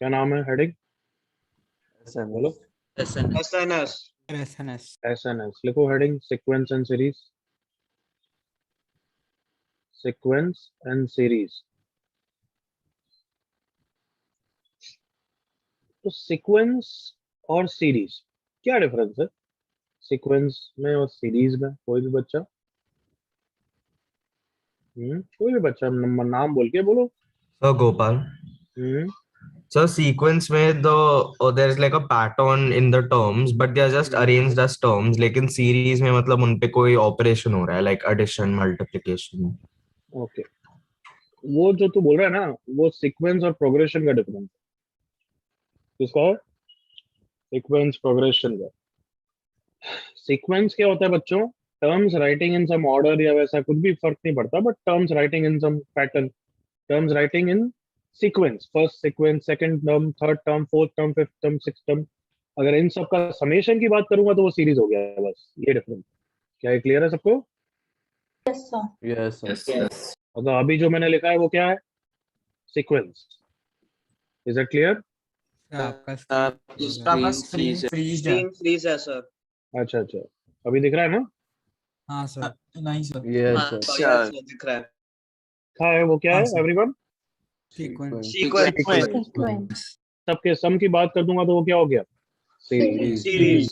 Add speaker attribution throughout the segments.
Speaker 1: क्या नाम है हेडिंग? बोलो।
Speaker 2: SNS
Speaker 1: SNS लिखो heading, sequence and series. Sequence and series. तो सीक्वेंस और सीरीज क्या डिफरेंस है? सीक्वेंस में और सीरीज में कोई भी बच्चा, कोई भी बच्चा नाम बोल के बोलो।
Speaker 3: So Gopal,
Speaker 1: हम्म
Speaker 3: so sequence में the there is like a pattern in the terms, but they are just arranged as terms. लेकिन series में मतलब उनपे कोई operation हो रहा है, like addition, multiplication.
Speaker 1: ओके, वो जो तू बोल रहा है ना, वो सीक्वेंस और प्रोग्रेशन का डिफरेंस है। किसका है? सीक्वेंस प्रोग्रेशन का। सीक्वेंस क्या होता है बच्चों? Terms writing in some order या वैसा कुछ भी फर्क नहीं पड़ता, but terms writing in some pattern, terms writing in sequence, first sequence, second term, third term, fourth term, fifth term, sixth term. अगर इन सब का समेशन की बात करूंगा तो वो सीरीज हो गया है, बस ये डिफरेंस। क्या ये क्लियर है सबको?
Speaker 4: Yes, sir.
Speaker 1: अगर अभी जो मैंने लिखा है वो क्या है? सीक्वेंस। Is it clear?
Speaker 2: आपका स्क्रीन फ्रीज है सर।
Speaker 1: अच्छा अच्छा, अभी दिख रहा है ना?
Speaker 5: हाँ सर, नहीं सर,
Speaker 4: Yes,
Speaker 2: हाँ,
Speaker 4: sir.
Speaker 2: yes, sir, दिख रहा है।
Speaker 1: क्या है वो? क्या
Speaker 5: हाँ,
Speaker 1: है
Speaker 5: सर।
Speaker 1: एवरीवन?
Speaker 5: सीक्वेंस।
Speaker 2: सीक्वेंस
Speaker 1: सबके सम की बात कर दूंगा तो वो क्या हो गया? सीरीज।
Speaker 2: Series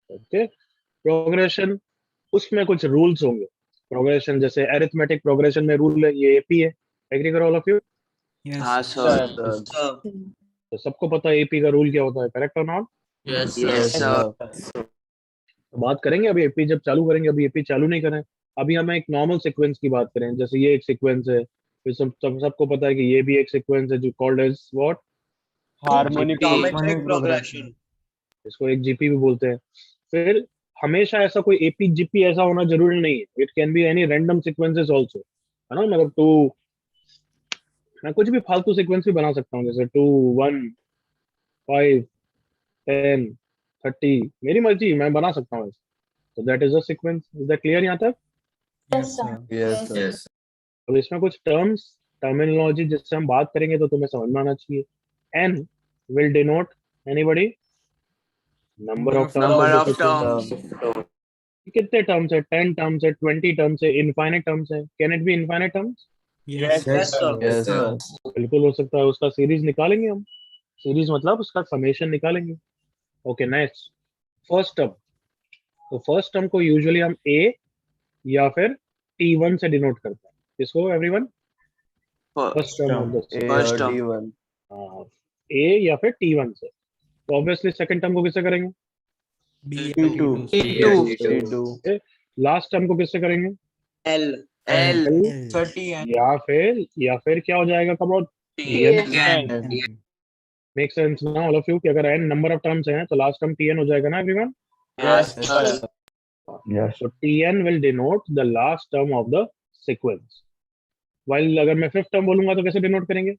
Speaker 1: okay. प्रोग्रेशन, उसमें कुछ रूल्स होंगे। प्रोग्रेशन जैसे अरिथमेटिक प्रोग्रेशन में रूल है, ये एपी है। एग्री करो ऑल ऑफ यू?
Speaker 2: हाँ
Speaker 5: यस
Speaker 2: सर।
Speaker 4: Sir.
Speaker 1: तो सबको पता है एपी का रूल क्या होता है, करेक्ट और not?
Speaker 2: Yes
Speaker 4: Yes,
Speaker 2: sir.
Speaker 4: sir.
Speaker 1: तो बात करेंगे अभी एपी जब चालू करेंगे, अभी एपी चालू नहीं करें। अभी हम एक नॉर्मल सीक्वेंस की बात करें, जैसे ये एक सीक्वेंस है, फिर सबको पता है कि ये भी एक सीक्वेंस है जो called as what?
Speaker 4: Harmonic
Speaker 2: Geometric progression
Speaker 1: इसको एक जीपी भी बोलते हैं। फिर हमेशा ऐसा कोई एपी जीपी ऐसा होना जरूरी नहीं है, it can be any random sequences also, है ना? मतलब मैं कुछ भी फालतू सीक्वेंस भी बना सकता हूँ, जैसे 2 1 5 10 30, मेरी मर्जी, मैं बना सकता हूँ। तो that is a sequence. Is that clear यहाँ तक?
Speaker 5: Yes sir,
Speaker 4: Yes, sir.
Speaker 1: अब इसमें कुछ टर्म्स, टर्मिनोलॉजी जिससे हम बात करेंगे तो तुम्हें समझ में आना चाहिए। N will denote anybody? Number of terms. कितने टर्म्स है? 10 टर्म्स है, 20 टर्म्स है, इनफाइनाइट टर्म्स है? Can it be infinite terms?
Speaker 5: Yes
Speaker 2: yes sir.
Speaker 4: Yes, sir.
Speaker 1: बिल्कुल हो सकता है। उसका सीरीज निकालेंगे हम। सीरीज मतलब उसका समेशन निकालेंगे। Okay next, first term. तो फर्स्ट टर्म को यूजुअली हम ए या फिर T1 से डिनोट करते हैं। किसको everyone? First term of the
Speaker 4: A or T1.
Speaker 1: ए या फिर T1 से। तो ऑब्वियसली सेकंड टर्म को किससे करेंगे?
Speaker 4: T2.
Speaker 1: T2। लास्ट टर्म को किससे करेंगे?
Speaker 2: एल
Speaker 1: L, या फिर क्या हो जाएगा? कम आउट मेक सेंस ना ऑल ऑफ यू कि अगर n नंबर ऑफ टर्म्स हैं तो लास्ट टर्म Tn हो जाएगा ना everyone?
Speaker 2: Yes sir.
Speaker 1: So Tn will denote the last term of the sequence. While अगर मैं फिफ्थ टर्म बोलूंगा तो कैसे डिनोट करेंगे?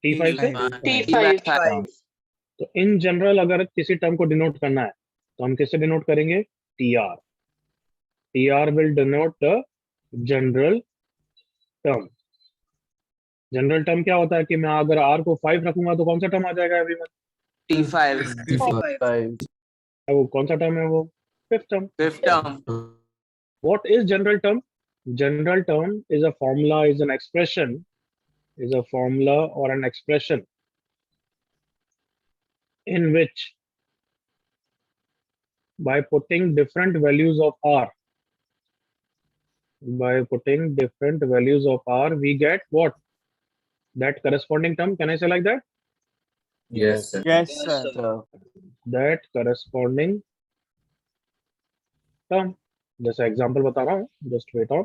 Speaker 1: T5 से।
Speaker 2: T5
Speaker 1: तो इन जनरल अगर किसी टर्म को डिनोट करना है तो हम किससे डिनोट करेंगे? Tr। Tr will denote the general term। General term क्या होता है कि मैं अगर r को 5 रखूंगा तो कौन सा टर्म आ जाएगा एवरीवन?
Speaker 4: T5.
Speaker 1: वो कौन सा टर्म है? वो fifth term.
Speaker 2: Fifth term
Speaker 1: What is general term? General term is a formula, is an expression, is a formula or an expression in which by putting different values of r, we get what? That corresponding term. Can I say like that?
Speaker 4: Yes, sir.
Speaker 2: Yes, sir.
Speaker 1: That corresponding term. जैसे example बता रहा हूँ, just wait on.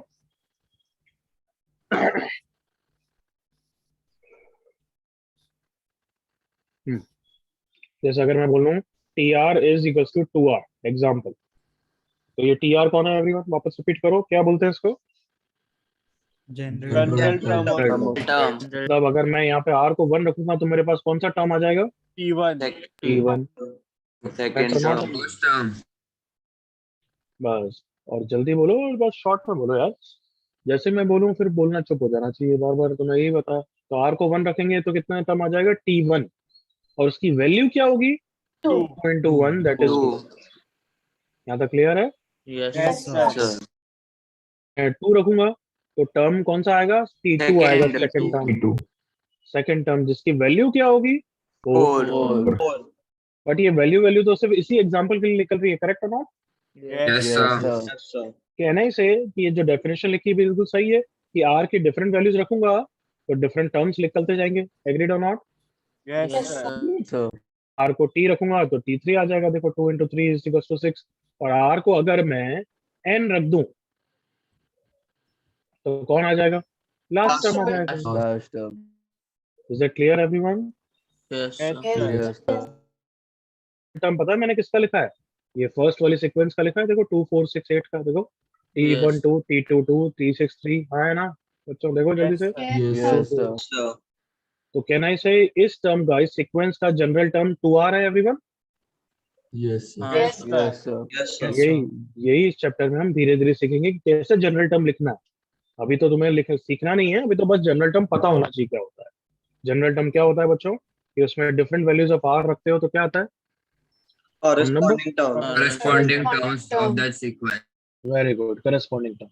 Speaker 1: जैसे अगर मैं बोलूँ TR is equals to 2R, example, तो ये TR कौन है एवरीवन? वापस रिपीट करो, क्या बोलते हैं इसको?
Speaker 5: जनरल
Speaker 1: मतलब अगर मैं यहाँ पे R को 1 रखूंगा तो मेरे पास कौन सा टर्म आ जाएगा? T1। बस, और जल्दी बोलो और बस शॉर्ट में बोलो यार। जैसे मैं बोलूँ फिर बोलना चुप हो जाना चाहिए, बार बार तुम्हें यही बता तो r को 1 रखेंगे तो कितना टर्म आ जाएगा t1, और उसकी वैल्यू क्या होगी
Speaker 4: 2.
Speaker 1: 2 into 1, that is 2.
Speaker 2: 2.
Speaker 1: यहाँ तक क्लियर है?
Speaker 2: Yes,
Speaker 4: Yes,
Speaker 5: sir.
Speaker 2: sir.
Speaker 1: मैं 2 रखूंगा तो टर्म कौन सा आएगा, t2 आएगा,
Speaker 2: Second,
Speaker 1: second term,
Speaker 3: T2.
Speaker 1: Second term जिसकी वैल्यू क्या होगी 4.
Speaker 2: 4.
Speaker 1: बट ये वैल्यू तो सिर्फ इसी एग्जांपल के लिए निकल रही है, करेक्ट और not?
Speaker 4: Yes,
Speaker 2: Yes,
Speaker 4: sir.
Speaker 2: sir.
Speaker 1: कहना ही से कि ये जो डेफिनेशन लिखी है बिल्कुल सही है कि r की डिफरेंट वैल्यूज रखूंगा तो डिफरेंट टर्म्स निकलते जाएंगे, एग्रीड और not?
Speaker 4: Yes,
Speaker 2: Yes,
Speaker 4: sir.
Speaker 2: sir.
Speaker 1: r को t रखूंगा तो t3 आ जाएगा, देखो 2 into 3 is equals to 6, और r को अगर मैं n रख दूं तो कौन आ जाएगा, लास्ट टर्म आ जाएगा.
Speaker 2: Last term.
Speaker 1: Is it clear everyone?
Speaker 2: Yes,
Speaker 4: Yes,
Speaker 2: sir.
Speaker 4: sir.
Speaker 2: Yes, sir.
Speaker 1: Term पता है मैंने किसका लिखा है, ये फर्स्ट वाली सीक्वेंस का लिखा है, देखो 2 4 6 8 का, देखो t1
Speaker 2: Yes.
Speaker 1: 2 t2 2 t6 3, हाँ है ना बच्चों, देखो जल्दी
Speaker 4: Yes,
Speaker 1: से.
Speaker 4: sir.
Speaker 2: Yes, sir. Sir.
Speaker 1: तो कैन आई से इस टर्म का, इस सीक्वेंस का जनरल टर्म 2r है everyone?
Speaker 5: Yes, sir.
Speaker 4: Yes, sir.
Speaker 2: Yes, sir. Yes, sir.
Speaker 5: Yes,
Speaker 1: यही
Speaker 5: sir.
Speaker 1: यही इस चैप्टर में हम धीरे धीरे सीखेंगे कि कैसे जनरल टर्म लिखना है. अभी तो तुम्हें सीखना नहीं है, अभी तो बस जनरल टर्म पता होना चाहिए क्या होता है. जनरल टर्म क्या होता है बच्चों, कि उसमें डिफरेंट वैल्यूज ऑफ आर रखते हो तो क्या आता है,
Speaker 2: Corresponding term.
Speaker 6: Corresponding terms of that sequence.
Speaker 1: Very good, corresponding term.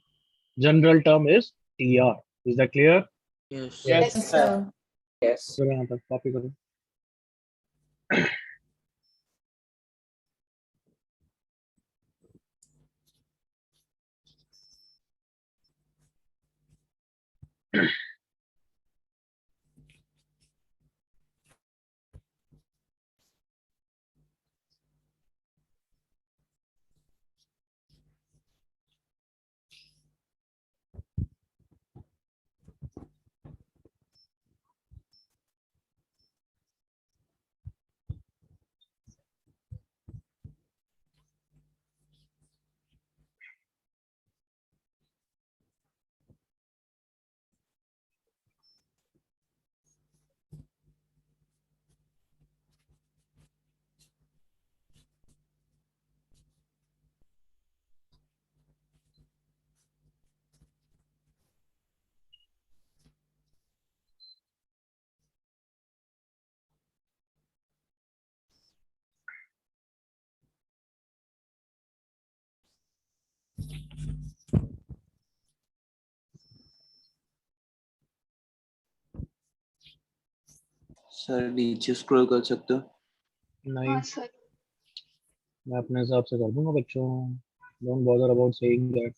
Speaker 1: General term is TR. Is that clear?
Speaker 2: Yes.
Speaker 4: Yes, sir.
Speaker 2: Yes.
Speaker 1: चलो यहाँ तक कॉपी करो.
Speaker 2: Sir, नीचे scroll कर सकते हो.
Speaker 1: नहीं, मैं अपने हिसाब से कर दूंगा बच्चों, don't bother about saying that.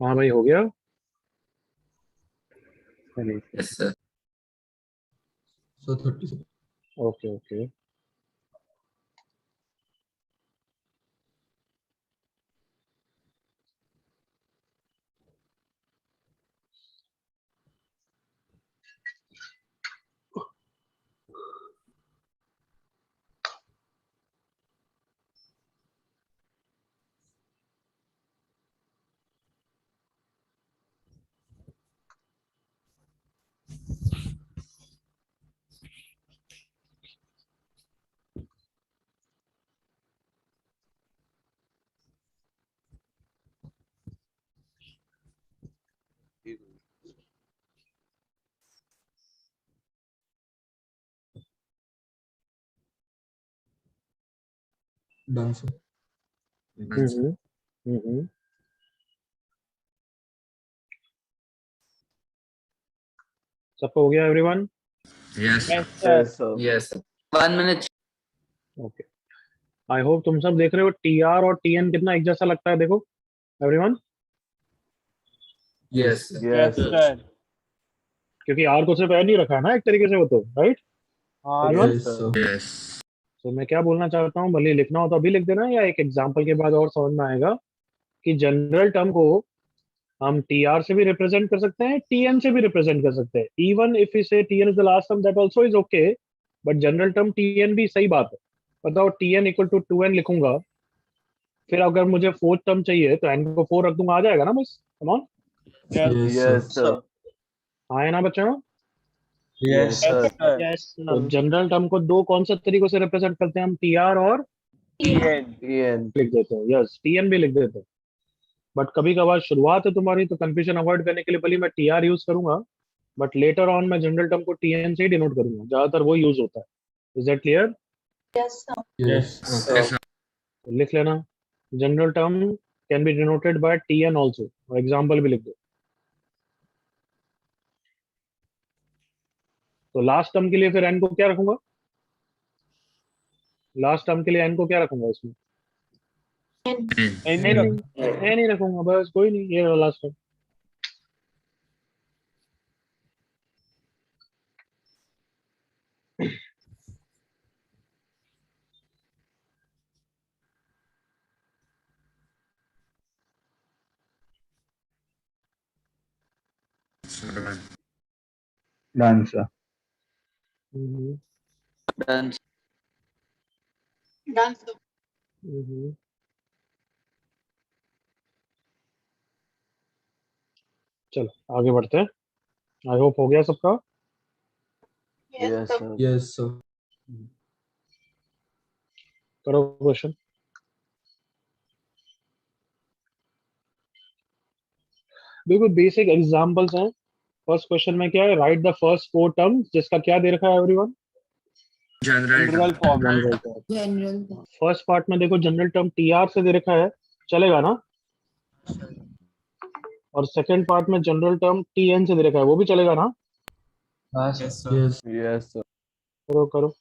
Speaker 1: हाँ भाई, हो गया.
Speaker 6: Yes, sir.
Speaker 5: So 30 seconds.
Speaker 1: Okay okay.
Speaker 5: Done, sir.
Speaker 1: हम्म हम्म सबको हो गया everyone?
Speaker 6: Yes.
Speaker 4: Yes, sir.
Speaker 6: Yes. Sir.
Speaker 2: 1 minute.
Speaker 1: Okay, I hope तुम सब देख रहे हो टीआर और टीएन कितना एक जैसा लगता है। देखो everyone,
Speaker 6: Yes. Sir.
Speaker 4: Yes, sir.
Speaker 1: क्योंकि आर को सिर्फ ऐड नहीं रखा है ना एक तरीके से, वो तो right.
Speaker 4: Yes,
Speaker 5: Yes,
Speaker 4: sir.
Speaker 5: sir.
Speaker 6: Yes.
Speaker 1: तो मैं क्या बोलना चाहता हूँ, भले ही लिखना हो तो अभी लिख देना, या एक एग्जांपल के बाद और समझ में आएगा कि जनरल टर्म को हम टीआर से भी रिप्रेजेंट कर सकते हैं, टीएन से भी रिप्रेजेंट कर सकते हैं। इवन इफ यू से TN is the last term that also is okay, but general term TN भी सही बात है। बताओ टीएन इक्वल टू 2n लिखूंगा, फिर अगर मुझे फोर्थ टर्म चाहिए तो एन को 4 रख दूंगा, आ जाएगा ना बस। कम on,
Speaker 5: Yes,
Speaker 4: Yes,
Speaker 5: sir.
Speaker 4: sir.
Speaker 1: आए ना बच्चों।
Speaker 5: Yes,
Speaker 4: Yes,
Speaker 5: sir.
Speaker 4: sir.
Speaker 2: Yes.
Speaker 1: तो जनरल टर्म को दो कौन से तरीकों से रिप्रेजेंट करते हैं हम, टीआर और
Speaker 4: TN.
Speaker 1: लिख देते हैं, यस टीएन भी लिख देते हैं। बट कभी कभार शुरुआत है तुम्हारी तो कंफ्यूजन अवॉइड करने के लिए भले मैं टीआर यूज करूंगा, बट लेटर ऑन मैं जनरल टर्म को टीएन से ही डिनोट करूंगा, ज्यादातर वो यूज होता है। Is that clear?
Speaker 5: Yes,
Speaker 6: Yes.
Speaker 5: sir.
Speaker 6: Sir.
Speaker 1: तो लिख लेना, general term can be denoted by TN also, example भी लिख दो। तो लास्ट टर्म के लिए फिर एन को क्या रखूंगा, लास्ट टर्म के लिए एन को क्या रखूंगा इसमें,
Speaker 4: Any.
Speaker 1: एन ही रखूंगा बस, कोई नहीं, ये last term.
Speaker 7: Done, sir.
Speaker 2: Done.
Speaker 1: चलो आगे बढ़ते हैं, आई होप हो गया सबका।
Speaker 4: Yes, sir.
Speaker 5: Yes, sir.
Speaker 1: करो क्वेश्चन। बिल्कुल बेसिक एग्जांपल्स हैं। फर्स्ट क्वेश्चन में क्या है, राइट द फर्स्ट 4 टर्म्स, जिसका क्या दे रखा है everyone,
Speaker 6: General.
Speaker 4: General form.
Speaker 1: General term. First part में देखो जनरल टर्म टीआर से दे रखा है, चलेगा ना? और सेकंड पार्ट में जनरल टर्म टीएन से दे रखा है, वो भी चलेगा ना?
Speaker 5: Yes, sir. Yes.
Speaker 4: Yes, sir.
Speaker 1: करो करो।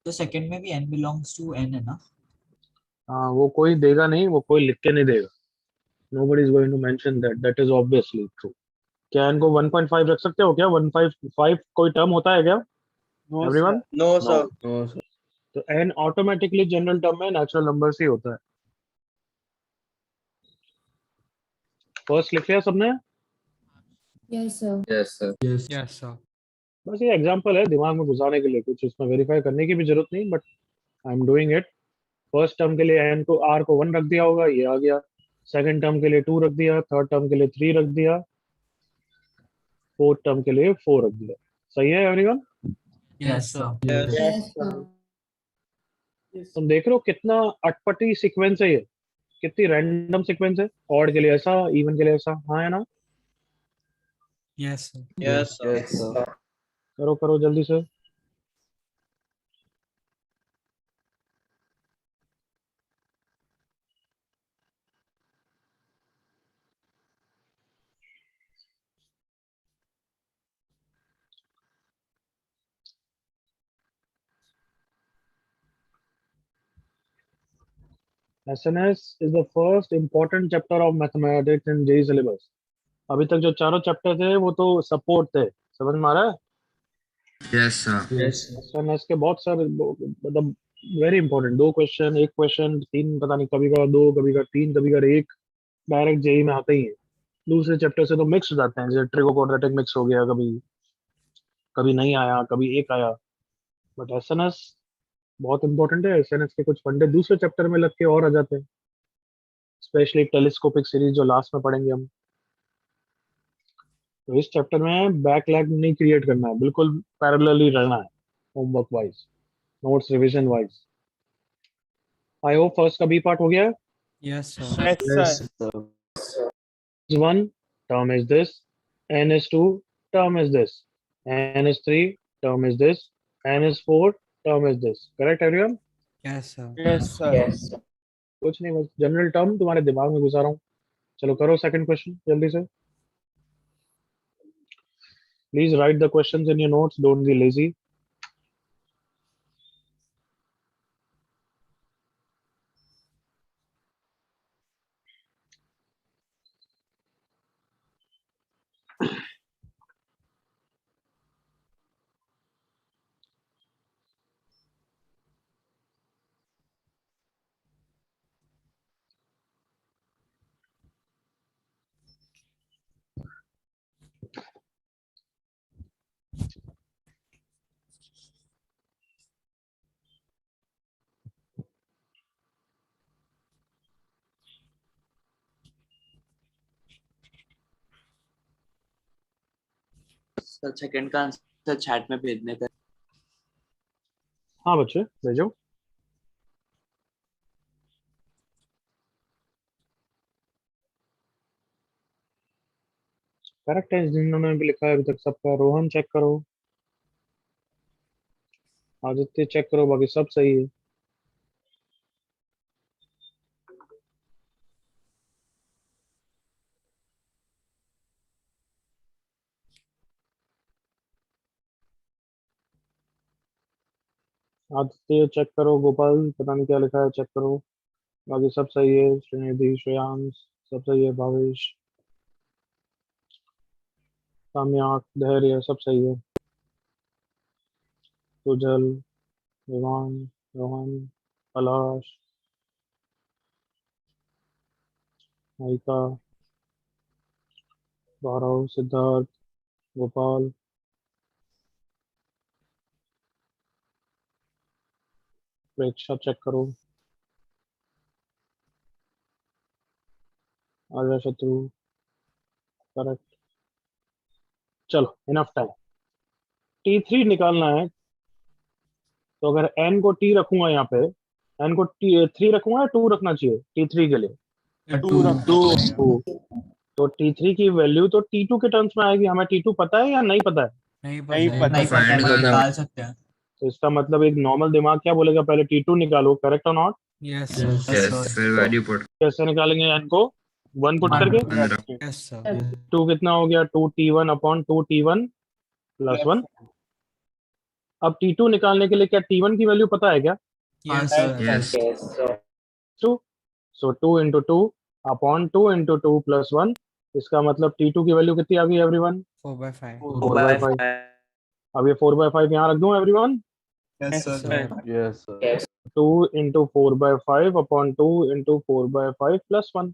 Speaker 8: तो सेकंड में भी n belongs to n है ना?
Speaker 1: हाँ, वो कोई देगा नहीं, वो कोई लिख के नहीं देगा। Nobody is going to mention that, that is obviously true. क्या इनको 1.5 रख सकते हो क्या? 1.5 कोई टर्म होता है क्या
Speaker 4: No,
Speaker 1: everyone?
Speaker 4: sir.
Speaker 2: No, sir.
Speaker 4: No, sir.
Speaker 1: तो एन ऑटोमेटिकली जनरल टर्म में नेचुरल नंबर से ही होता है। फर्स्ट लिख लिया सबने?
Speaker 6: Yes, sir.
Speaker 5: Yes.
Speaker 9: Yes, sir.
Speaker 1: बस ये एग्जांपल है दिमाग में घुसाने के लिए, कुछ इसमें वेरीफाई करने की भी जरूरत नहीं, but I am doing it. First term के लिए एन को आर को 1 रख दिया होगा, ये आ गया। सेकंड टर्म के लिए 2 रख दिया, थर्ड टर्म के लिए 3 रख दिया, फोर्थ टर्म के लिए 4 रख दिया। सही है एवरीवन?
Speaker 8: Yes, sir.
Speaker 5: Yes.
Speaker 1: तुम देख रहे हो कितना अटपटी सीक्वेंस है ये, कितनी रैंडम सीक्वेंस है। ऑड के लिए ऐसा, इवन के लिए ऐसा, हाँ है ना?
Speaker 9: Yes, sir.
Speaker 2: Yes, sir.
Speaker 4: Yes, sir.
Speaker 1: करो करो जल्दी से। SNS is the first important chapter of mathematics in JEE syllabus. अभी तक जो चारों चैप्टर थे वो तो सपोर्ट थे, समझ में आ रहा है?
Speaker 6: Yes, sir.
Speaker 5: Yes.
Speaker 1: एसएनएस के बहुत सारे मतलब वेरी इंपॉर्टेंट, दो क्वेश्चन, एक क्वेश्चन, तीन, पता नहीं कभी का दो, कभी का तीन, कभी का एक, डायरेक्ट जेई में आते ही है। दूसरे चैप्टर से तो मिक्स हो जाते हैं, जैसे ट्रिगो क्वाड्रेटिक मिक्स हो गया, कभी कभी नहीं आया, कभी एक आया। बट एसएनएस बहुत इंपॉर्टेंट है। एसएनएस के कुछ फंडे दूसरे चैप्टर में लग के और आ जाते हैं, स्पेशली टेलीस्कोपिक सीरीज जो लास्ट में पढ़ेंगे हम। तो इस चैप्टर में बैकलैग नहीं क्रिएट करना है, बिल्कुल पैरेलली रहना है, homework wise, notes revision wise. I hope first का बी पार्ट हो गया है।
Speaker 9: Yes, sir.
Speaker 4: Yes,
Speaker 5: Yes.
Speaker 4: sir.
Speaker 1: One term is this, n is two term is this, n is three term is this, n is four term is this. Correct everyone?
Speaker 9: Yes, sir.
Speaker 4: Yes, sir.
Speaker 1: कुछ नहीं, बस general term तुम्हारे दिमाग में घुसा रहा हूँ। चलो करो सेकंड क्वेश्चन जल्दी से। Please right the questions in your notes, don't be lazy.
Speaker 2: Sir second का आंसर चैट में भेजने का।
Speaker 1: हाँ बच्चे भेजो। करेक्ट है जिन्होंने भी लिखा है अभी तक सबका। रोहन चेक करो, आदित्य चेक करो, बाकी सब सही है। आदित्य चेक करो, गोपाल पता नहीं क्या लिखा है, चेक करो, बाकी सब सही है। श्रीनिधि, श्रेयांश सब सही है। भावेश, कामयाब, धैर्य सब सही है। सुजल, विमान, रोहन, पलाश, माइका, गौरव, सिद्धार्थ, गोपाल, प्रेक्षा चेक करो, आर्या शत्रु, करेक्ट। चलो इनफ टाइम। T3 निकालना है, तो अगर n को t रखूंगा यहाँ पे, n को T3 रखूंगा या 2 रखना चाहिए T3 के लिए?
Speaker 4: Two रखना पड़ेगा।
Speaker 1: 2। तो T3 की वैल्यू तो T2 के टर्म्स में आएगी। हमें T2 पता है या नहीं पता है?
Speaker 9: नहीं
Speaker 4: नहीं
Speaker 9: पता है।
Speaker 4: पता।
Speaker 8: नहीं पता है,
Speaker 6: Find
Speaker 8: पर
Speaker 6: the-
Speaker 8: निकाल सकते हैं।
Speaker 1: तो इसका मतलब एक नॉर्मल दिमाग क्या बोलेगा, पहले T2 निकालो, करेक्ट और not?
Speaker 9: Yes, sir.
Speaker 5: Yes.
Speaker 6: Yes, फिर value put
Speaker 1: कैसे निकालेंगे n को? 1 पुट
Speaker 8: One
Speaker 1: करके।
Speaker 8: put
Speaker 6: अंदर।
Speaker 9: Yes, sir.
Speaker 1: 2 कितना हो गया? 2T1 upon 2T1 plus 1। अब T2 निकालने के लिए क्या T1 की वैल्यू पता है क्या?
Speaker 9: Yes,
Speaker 4: Yes,
Speaker 9: sir.
Speaker 6: Yes.
Speaker 1: 2। सो 2 इंटू 2 अपॉन 2 इंटू 2 प्लस 1। इसका मतलब T2 की वैल्यू कितनी आ गई एवरीवन?
Speaker 9: 4/5.
Speaker 1: 4/5। अब ये 4/5 यहाँ रख दूं everyone?
Speaker 8: Yes,
Speaker 9: Yes,
Speaker 8: sir.
Speaker 9: sir.
Speaker 4: yes, sir.
Speaker 1: 2 into 4/5 upon 2 into 4/5 plus 1।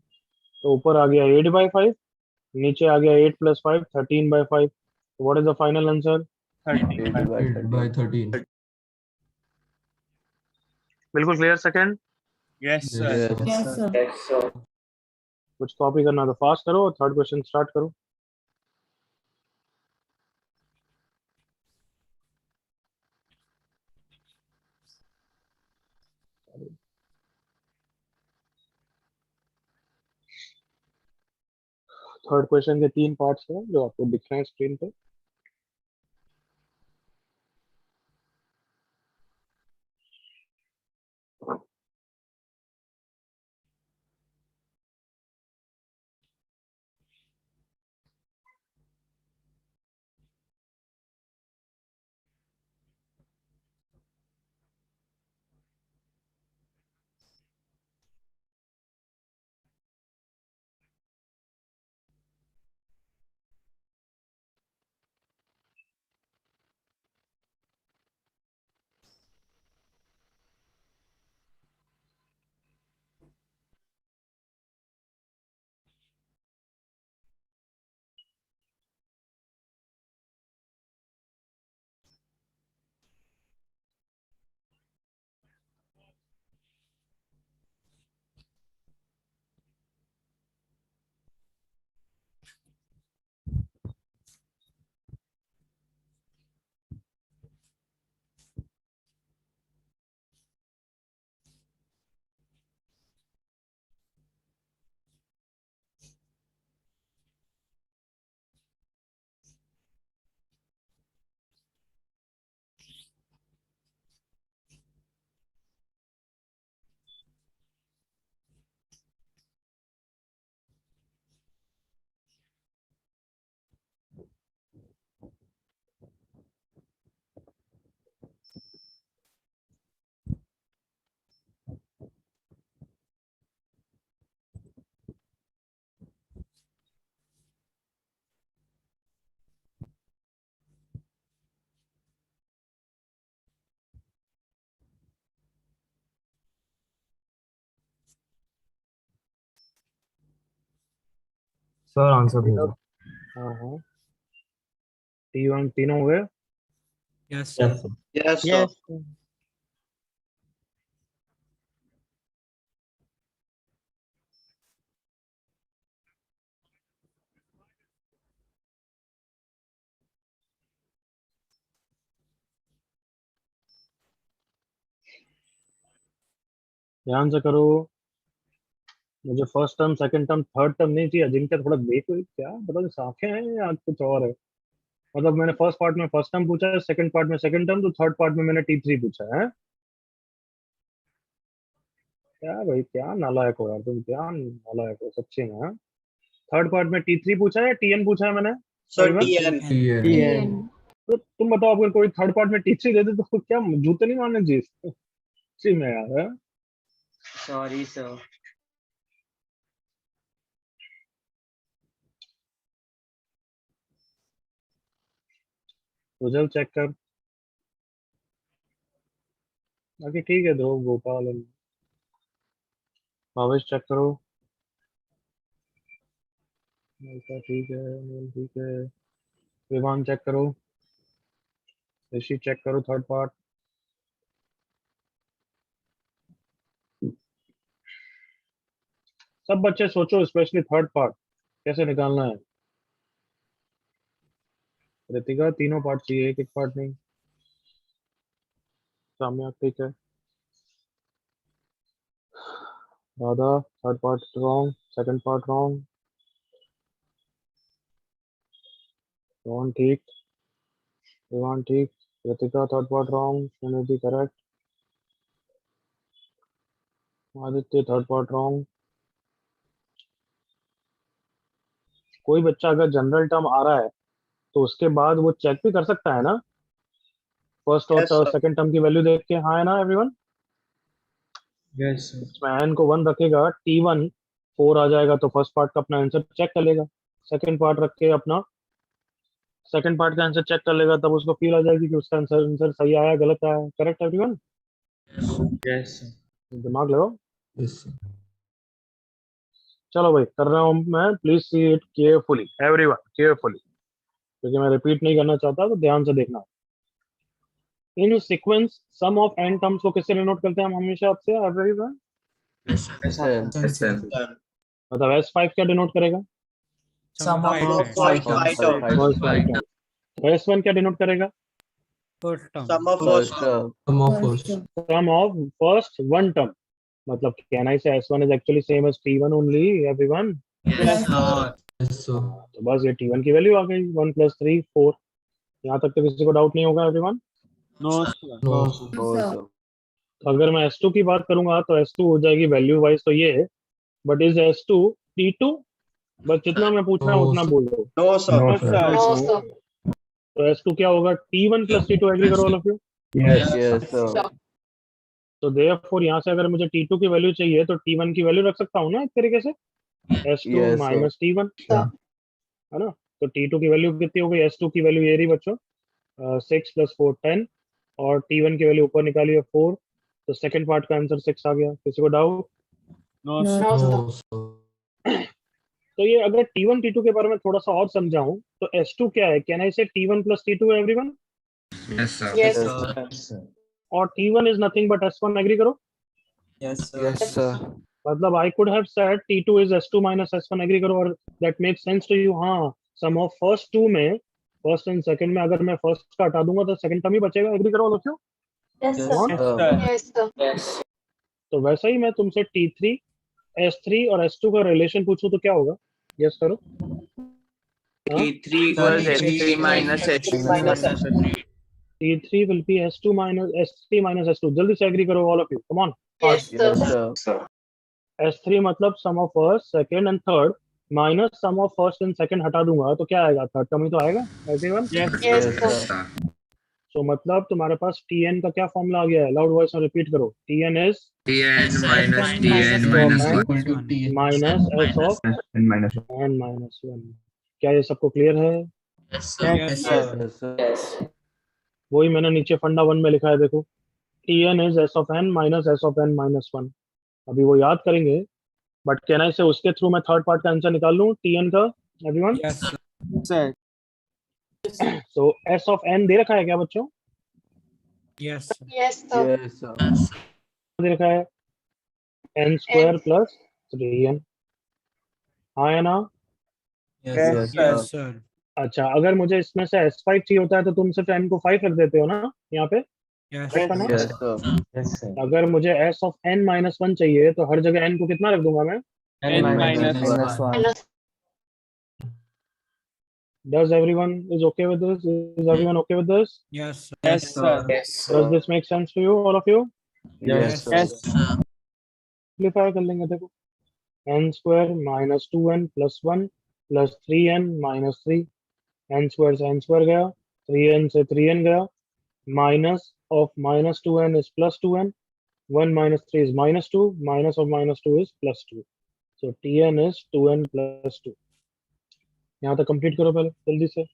Speaker 1: तो ऊपर आ गया 8/5, नीचे आ गया 8 plus 5 13/5। What is the final answer?
Speaker 4: 8 by
Speaker 5: 8 by 13.
Speaker 1: बिल्कुल clear. Second
Speaker 4: Yes, sir.
Speaker 5: Yes.
Speaker 4: Yes, sir.
Speaker 5: Yes, sir.
Speaker 1: कुछ कॉपी करना तो फास्ट करो, थर्ड क्वेश्चन स्टार्ट करो। थर्ड क्वेश्चन के 3 पार्ट्स हैं जो आपको दिख रहे हैं स्क्रीन पे।
Speaker 3: सर आंसर भेजो।
Speaker 1: हाँ हाँ T1 तीनों हो गए।
Speaker 9: Yes, sir.
Speaker 4: Yes, sir.
Speaker 5: Yes.
Speaker 1: ध्यान से करो, मुझे first term second term third term नहीं चाहिए। अजिंक्य थोड़ा देखो क्या पता आंखें हैं या कुछ और है। मतलब मैंने फर्स्ट पार्ट में फर्स्ट टर्म पूछा है, सेकंड पार्ट में सेकंड टर्म, तो थर्ड पार्ट में मैंने T3 पूछा है। क्या भाई क्या नालायक हो यार तुम, क्या नालायक हो सच्ची में। हाँ? थर्ड पार्ट में T3 पूछा है, TN पूछा है मैंने।
Speaker 4: Sir,
Speaker 1: everyone?
Speaker 4: TN.
Speaker 5: TN.
Speaker 1: तो तुम बताओ अगर कोई थर्ड पार्ट में T3 दे दे तो क्या जूते नहीं मारने जी सच्ची में यार। हाँ?
Speaker 2: Sorry, sir.
Speaker 1: रिजल्ट चेक कर। बाकी ठीक है, ध्रुव गोपाल भावेश चेक करो। मल्का ठीक है, अनिल ठीक है, विमान चेक करो, ऋषि चेक करो थर्ड पार्ट। सब बच्चे सोचो, स्पेशली थर्ड पार्ट कैसे निकालना है। रितिका तीनों पार्ट चाहिए, एक एक पार्ट नहीं। साम्या ठीक है। Radha third part wrong, second part wrong. Rohan ठीक, विमान ठीक, Ritika third part wrong, Sunidhi correct, Aditya third part wrong. कोई बच्चा अगर जनरल टर्म आ रहा है तो उसके बाद वो चेक भी कर सकता है ना, फर्स्ट
Speaker 4: Yes,
Speaker 1: और
Speaker 4: sir.
Speaker 1: सेकंड टर्म की वैल्यू देख के। हाँ है ना एवरीवन?
Speaker 5: Yes, sir.
Speaker 1: इसमें n को 1 रखेगा, T1 4 आ जाएगा तो फर्स्ट पार्ट का अपना आंसर चेक कर लेगा। सेकंड पार्ट रख के अपना सेकंड पार्ट का आंसर चेक कर लेगा, तब उसको फील आ जाएगी कि उसका आंसर आंसर सही आया गलत आया। Correct everyone?
Speaker 5: Yes, sir.
Speaker 1: दिमाग लगाओ।
Speaker 5: Yes, sir.
Speaker 1: चलो भाई कर रहा हूँ मैं, please see it carefully everyone, carefully, क्योंकि मैं रिपीट नहीं करना चाहता, तो ध्यान से देखना। In sequence sum of n terms को किससे डिनोट करते हैं हम हमेशा आपसे everyone?
Speaker 5: Yes, sir.
Speaker 8: Yes, sir.
Speaker 1: मतलब S5 क्या डिनोट करेगा?
Speaker 8: Sum of
Speaker 9: Five
Speaker 8: five
Speaker 9: terms.
Speaker 8: terms.
Speaker 1: First term. S1 क्या डिनोट करेगा?
Speaker 9: First term.
Speaker 4: Sum of first term.
Speaker 5: Come on first.
Speaker 1: Sum of first one term. मतलब can I say S1 is actually same as T1 only everyone?
Speaker 8: Yes, sir.
Speaker 5: Yes, sir.
Speaker 1: तो बस ये T1 की value आ गई, 1 + 3 4। यहाँ तक तो किसी को डाउट नहीं होगा everyone?
Speaker 4: No, sir.
Speaker 5: No, sir.
Speaker 4: No, sir.
Speaker 1: तो अगर मैं S2 की बात करूंगा तो S2 हो जाएगी वैल्यू वाइज तो ये, बट इज S2 T2? बस जितना मैं पूछ रहा हूँ
Speaker 5: No,
Speaker 1: उतना
Speaker 5: sir.
Speaker 1: बोल दो।
Speaker 4: No, sir.
Speaker 5: No, sir.
Speaker 1: तो S2 क्या होगा? T1 + T2, एग्री करो all of you?
Speaker 4: Yes, sir.
Speaker 1: तो देयरफॉर यहाँ से अगर मुझे T2 की वैल्यू चाहिए तो T1 की वैल्यू रख सकता हूँ ना एक तरीके से, S2
Speaker 4: Yes, sir.
Speaker 1: - T1, है ना? तो T2 की वैल्यू कितनी हो गई? S2 की वैल्यू ये रही बच्चों, 6 + 4 10, और T1 की वैल्यू ऊपर निकाली है 4, तो सेकंड पार्ट का आंसर 6 आ गया। किसी को doubt?
Speaker 4: No, sir.
Speaker 5: No, sir.
Speaker 1: तो ये अगर T1 T2 के बारे में थोड़ा सा और समझाऊं तो S2 क्या है? कैन आई से T1 + T2 everyone?
Speaker 6: Yes, sir.
Speaker 4: Yes, sir.
Speaker 1: और T1 is nothing but S1, agree करो?
Speaker 8: Yes, sir.
Speaker 4: Yes, sir.
Speaker 1: मतलब I could have said T2 is S2 - S1, agree करो? और that makes sense to you? हाँ, sum of first two में, first and second में अगर मैं first का हटा दूंगा तो सेकंड टर्म ही बचेगा, एग्री करो all of you?
Speaker 8: Yes, sir.
Speaker 1: तो वैसा ही मैं तुमसे T3 S3 और S2 का रिलेशन पूछूं तो क्या होगा? यस करो।
Speaker 2: T3 equals S3 minus S2.
Speaker 1: T3 will be S2 - S3 - S2, जल्दी से एग्री करो all of you, come on.
Speaker 4: Yes, sir.
Speaker 1: S3 मतलब sum of first second and third minus sum of first and second हटा दूंगा तो क्या आएगा? Third term ही तो आएगा everyone?
Speaker 4: Yes,
Speaker 6: Yes,
Speaker 4: sir.
Speaker 6: sir.
Speaker 1: तो मतलब तुम्हारे पास Tn का क्या फॉर्मूला आ गया है? लाउड वॉइस में रिपीट करो। Tn is
Speaker 6: Tn minus Tn minus 1.
Speaker 5: Equal to T.
Speaker 1: Minus S of
Speaker 6: N minus 1.
Speaker 1: n - 1। क्या ये सबको क्लियर है?
Speaker 8: Yes, sir.
Speaker 4: Yes, sir.
Speaker 1: वही मैंने नीचे फंडा 1 में लिखा है, देखो। Tn is S of n minus S of n - 1। अभी वो याद करेंगे, बट कैन आई से उसके थ्रू मैं थर्ड पार्ट का आंसर निकाल लूं Tn का? Everyone?
Speaker 9: Yes, sir.
Speaker 4: Sir.
Speaker 1: So s of n दे रखा है क्या बच्चों?
Speaker 9: Yes, sir.
Speaker 5: Yes, sir.
Speaker 4: Yes, sir.
Speaker 1: दे रखा है n square plus 3n, हाँ या ना?
Speaker 8: Yes,
Speaker 4: Yes,
Speaker 8: sir.
Speaker 4: sir.
Speaker 9: Yes, sir.
Speaker 1: अच्छा, अगर मुझे इसमें से s5 चाहिए होता है तो तुम सिर्फ n को 5 रख देते हो ना यहाँ पे,
Speaker 9: Yes,
Speaker 1: correct है ना?
Speaker 4: Yes, sir.
Speaker 3: Yes, sir.
Speaker 1: अगर मुझे s of n minus 1 चाहिए तो हर जगह n को कितना रख दूंगा मैं?
Speaker 4: N
Speaker 8: minus
Speaker 4: minus
Speaker 8: one.
Speaker 4: 1.
Speaker 5: Minus
Speaker 1: Does everyone is okay with this? Is everyone okay with this?
Speaker 9: yes, sir.
Speaker 4: Yes, sir.
Speaker 1: Does this make sense to you, all of you?
Speaker 4: Yes, sir.
Speaker 8: Yes, sir.
Speaker 1: Simplify कर लेंगे, देखो n square minus 2n plus 1 plus 3n minus 3, n square से n square गया, 3n से 3n गया, minus of minus 2n is plus 2n, 1 minus 3 is minus 2, minus of minus 2 is plus 2. So tn is 2n plus 2. यहाँ तक complete करो पहले जल्दी से।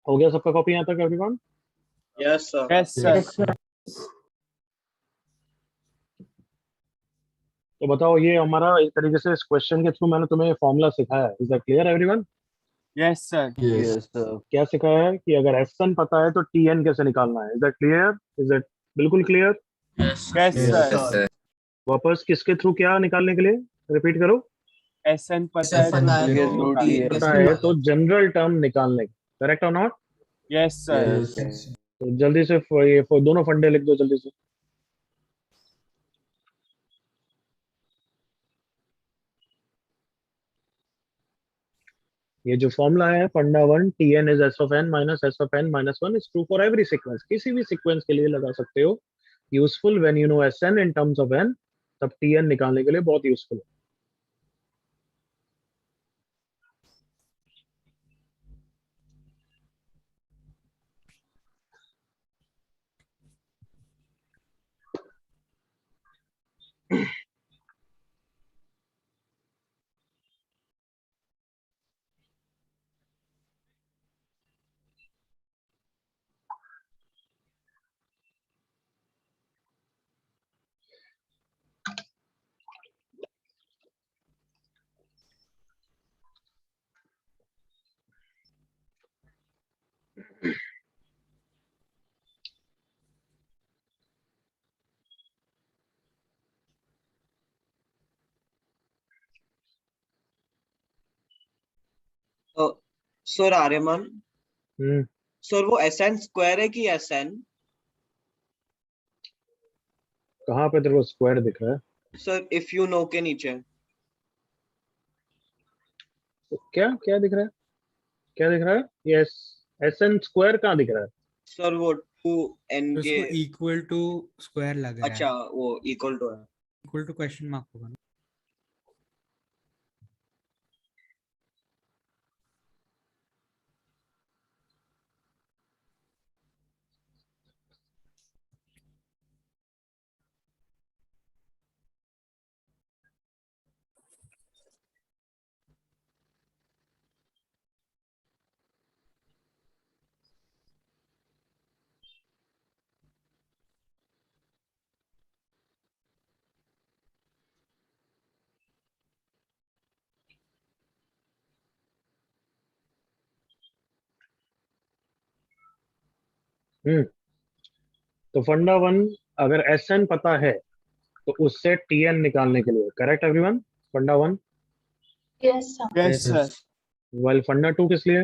Speaker 1: हो गया सबका कॉपी यहाँ तक everyone?
Speaker 2: Yes, sir.
Speaker 4: Yes, sir.
Speaker 1: तो बताओ, ये हमारा एक तरीके से इस क्वेश्चन के थ्रू मैंने तुम्हें फॉर्मूला सिखाया है। Is that clear everyone?
Speaker 4: Yes, sir.
Speaker 5: Yes.
Speaker 4: Yes, sir.
Speaker 1: क्या सिखाया है कि अगर Sn पता है तो Tn कैसे निकालना है। Is that clear? Is that बिल्कुल clear?
Speaker 8: Yes,
Speaker 4: Yes,
Speaker 6: Yes,
Speaker 4: sir.
Speaker 6: sir.
Speaker 1: वापस किसके थ्रू क्या निकालने के लिए रिपीट करो?
Speaker 4: SN पता है
Speaker 8: पता है
Speaker 4: तो
Speaker 8: तो
Speaker 4: TN
Speaker 8: TN
Speaker 1: पता है तो जनरल टर्म निकालने, करेक्ट और नॉट?
Speaker 4: Yes, sir.
Speaker 5: Yes.
Speaker 1: तो जल्दी से ये दोनों फंडे लिख दो जल्दी से। ये जो फॉर्मूला है फंडा 1, Tn is s of n minus s of n minus 1 is true for every sequence। किसी भी सीक्वेंस के लिए लगा सकते हो। Useful when you know Sn in terms of n, तब Tn निकालने के लिए बहुत यूजफुल है।
Speaker 2: सर आर्यमान,
Speaker 1: हम्म,
Speaker 2: सर वो SN स्क्वायर है कि SN?
Speaker 1: कहाँ पे तेरे को स्क्वायर दिख रहा है?
Speaker 2: सर इफ यू नो के नीचे।
Speaker 1: तो क्या क्या दिख रहा है? क्या दिख रहा है? यस, एस एन स्क्वायर कहाँ दिख रहा है?
Speaker 7: सर वो 2n
Speaker 9: तो
Speaker 7: के
Speaker 9: उसको इक्वल टू स्क्वायर लग रहा
Speaker 7: अच्छा
Speaker 9: है,
Speaker 7: वो इक्वल टू है।
Speaker 9: इक्वल टू क्वेश्चन मार्क होगा ना।
Speaker 1: हम्म तो फंडा वन, अगर एस एन पता है तो उससे टी एन निकालने के लिए, करेक्ट एवरीवन? फंडा one.
Speaker 5: Yes, sir.
Speaker 4: Yes, sir.
Speaker 1: Well फंडा टू किस लिए?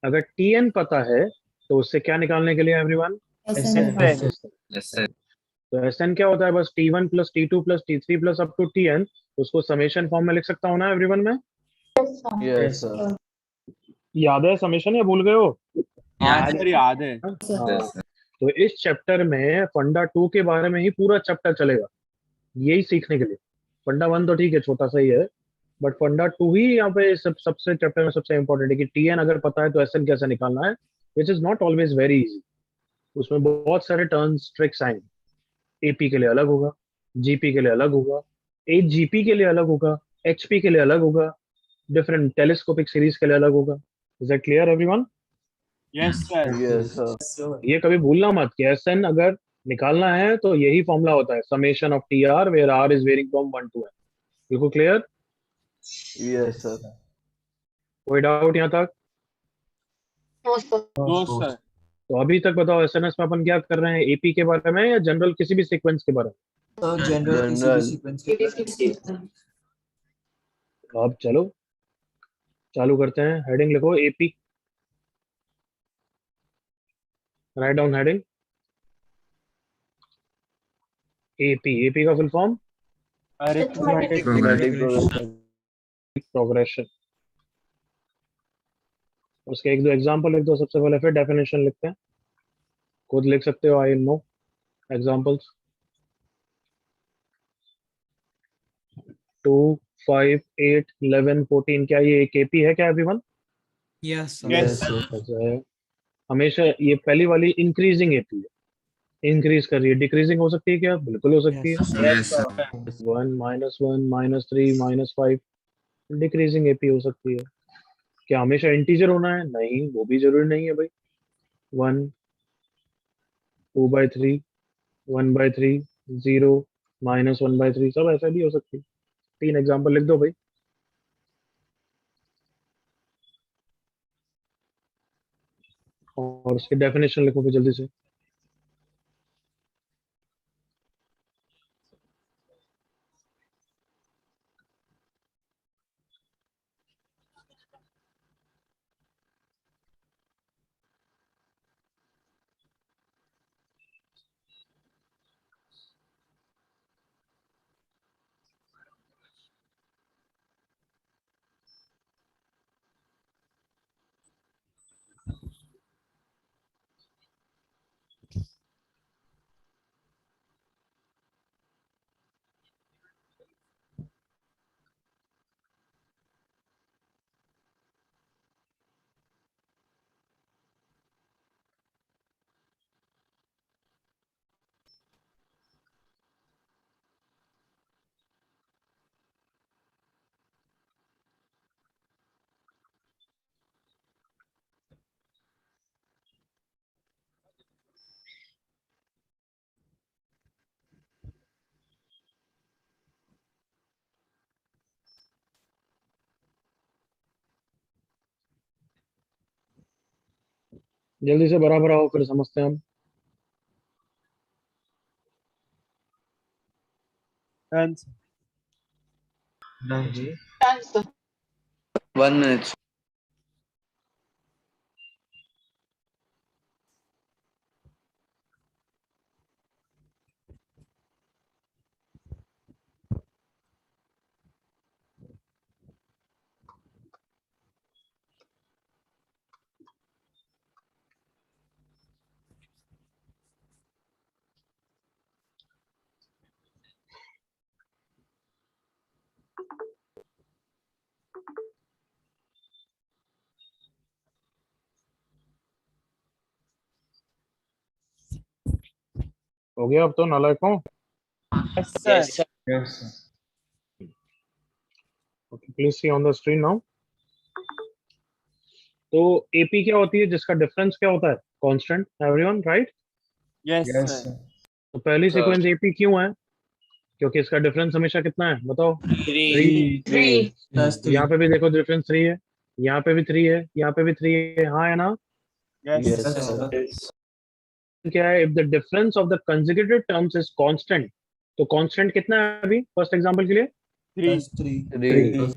Speaker 1: अगर टी एन पता है तो उससे क्या निकालने के लिए एवरीवन?
Speaker 4: SN.
Speaker 6: Yes, sir.
Speaker 1: तो एस एन क्या होता है? बस t one plus t two plus t three plus up to t n. उसको समेशन फॉर्म में लिख सकता हूँ ना एवरीवन में?
Speaker 5: Yes, sir.
Speaker 7: Yes sir.
Speaker 1: याद है समेशन या भूल गए हो?
Speaker 4: हाँ सर, याद है।
Speaker 1: हाँ।
Speaker 6: Yes, sir.
Speaker 1: तो इस चैप्टर में फंडा टू के बारे में ही पूरा चैप्टर चलेगा, यही सीखने के लिए। फंडा वन तो ठीक है, छोटा सा ही है, बट फंडा टू ही यहाँ पे सबसे चैप्टर में सबसे इंपॉर्टेंट है कि टी एन अगर पता है तो एस एन कैसे निकालना है, which is not always very easy. उसमें बहुत सारे टर्न्स ट्रिक्स आएंगे। एपी के लिए अलग होगा, जीपी के लिए अलग होगा, एच जीपी के लिए अलग होगा, एचपी के लिए अलग होगा, डिफरेंट टेलीस्कोपिक सीरीज के लिए अलग होगा। Is that clear everyone?
Speaker 4: Yes, sir.
Speaker 7: Yes sir.
Speaker 1: ये कभी भूलना मत कि एस एन अगर निकालना है तो यही फॉर्मूला होता है, summation of t r where r is varying from 1 to n। बिल्कुल क्लियर?
Speaker 7: Yes sir.
Speaker 1: कोई डाउट यहाँ तक?
Speaker 5: No, sir.
Speaker 4: No, sir.
Speaker 1: तो अभी तक बताओ एसएनएस में अपन क्या कर रहे हैं, एपी के बारे में या जनरल किसी भी सीक्वेंस के बारे में?
Speaker 8: तो जनरल किसी भी सीक्वेंस के
Speaker 1: तो अब चलो चालू करते हैं। हेडिंग लिखो AP, write down heading AP. AP का full form
Speaker 5: Arithmetic
Speaker 6: Progression.
Speaker 1: Progression. उसके एक दो एग्जांपल लिख दो सबसे पहले, फिर डेफिनेशन लिखते हैं। खुद लिख सकते हो, आई नो एग्जांपल्स। 2, 5, 8, 11, 14, क्या ये एक एपी है क्या everyone?
Speaker 9: Yes sir.
Speaker 4: Yes, sir.
Speaker 1: ऐसा है। हमेशा ये पहली वाली इंक्रीजिंग एपी है, इंक्रीज कर रही है। डिक्रीजिंग हो सकती है क्या? बिल्कुल हो सकती है।
Speaker 6: Yes, sir.
Speaker 1: 1, -1, -3, -5, डिक्रीजिंग एपी हो सकती है। क्या हमेशा इंटीजर होना है? नहीं, वो भी जरूरी नहीं है भाई। 1, 2/3, 1/3, 0, -1/3, सब ऐसा भी हो सकती है। 3 एग्जांपल लिख दो भाई। और उसकी डेफिनेशन लिखो फिर जल्दी से। जल्दी से बराबर आओ, फिर समझते हैं हम।
Speaker 4: Done, sir.
Speaker 5: answer.
Speaker 2: 1 minute.
Speaker 1: हो गया अब तो नालायकों.
Speaker 4: Yes, sir.
Speaker 7: Yes, sir.
Speaker 1: Okay, please see on the screen now. तो एपी क्या होती है जिसका डिफरेंस क्या होता है? Constant. Everyone right?
Speaker 4: Yes,
Speaker 7: Yes,
Speaker 4: sir.
Speaker 7: sir.
Speaker 1: तो पहली
Speaker 6: Sir.
Speaker 1: सीक्वेंस एपी क्यों है? क्योंकि इसका डिफरेंस हमेशा कितना है बताओ?
Speaker 2: 3
Speaker 5: Three.
Speaker 8: Plus 3.
Speaker 1: यहाँ पे भी देखो डिफरेंस 3 है, यहाँ पे भी 3 है, यहाँ पे भी 3 है. हाँ है ना?
Speaker 4: Yes,
Speaker 7: Yes,
Speaker 8: Yes,
Speaker 4: sir.
Speaker 8: sir.
Speaker 1: क्या है? If the difference of the consecutive terms is constant, तो कांस्टेंट कितना है अभी फर्स्ट एग्जांपल के लिए?
Speaker 4: 3.
Speaker 8: Plus 3.
Speaker 7: 3.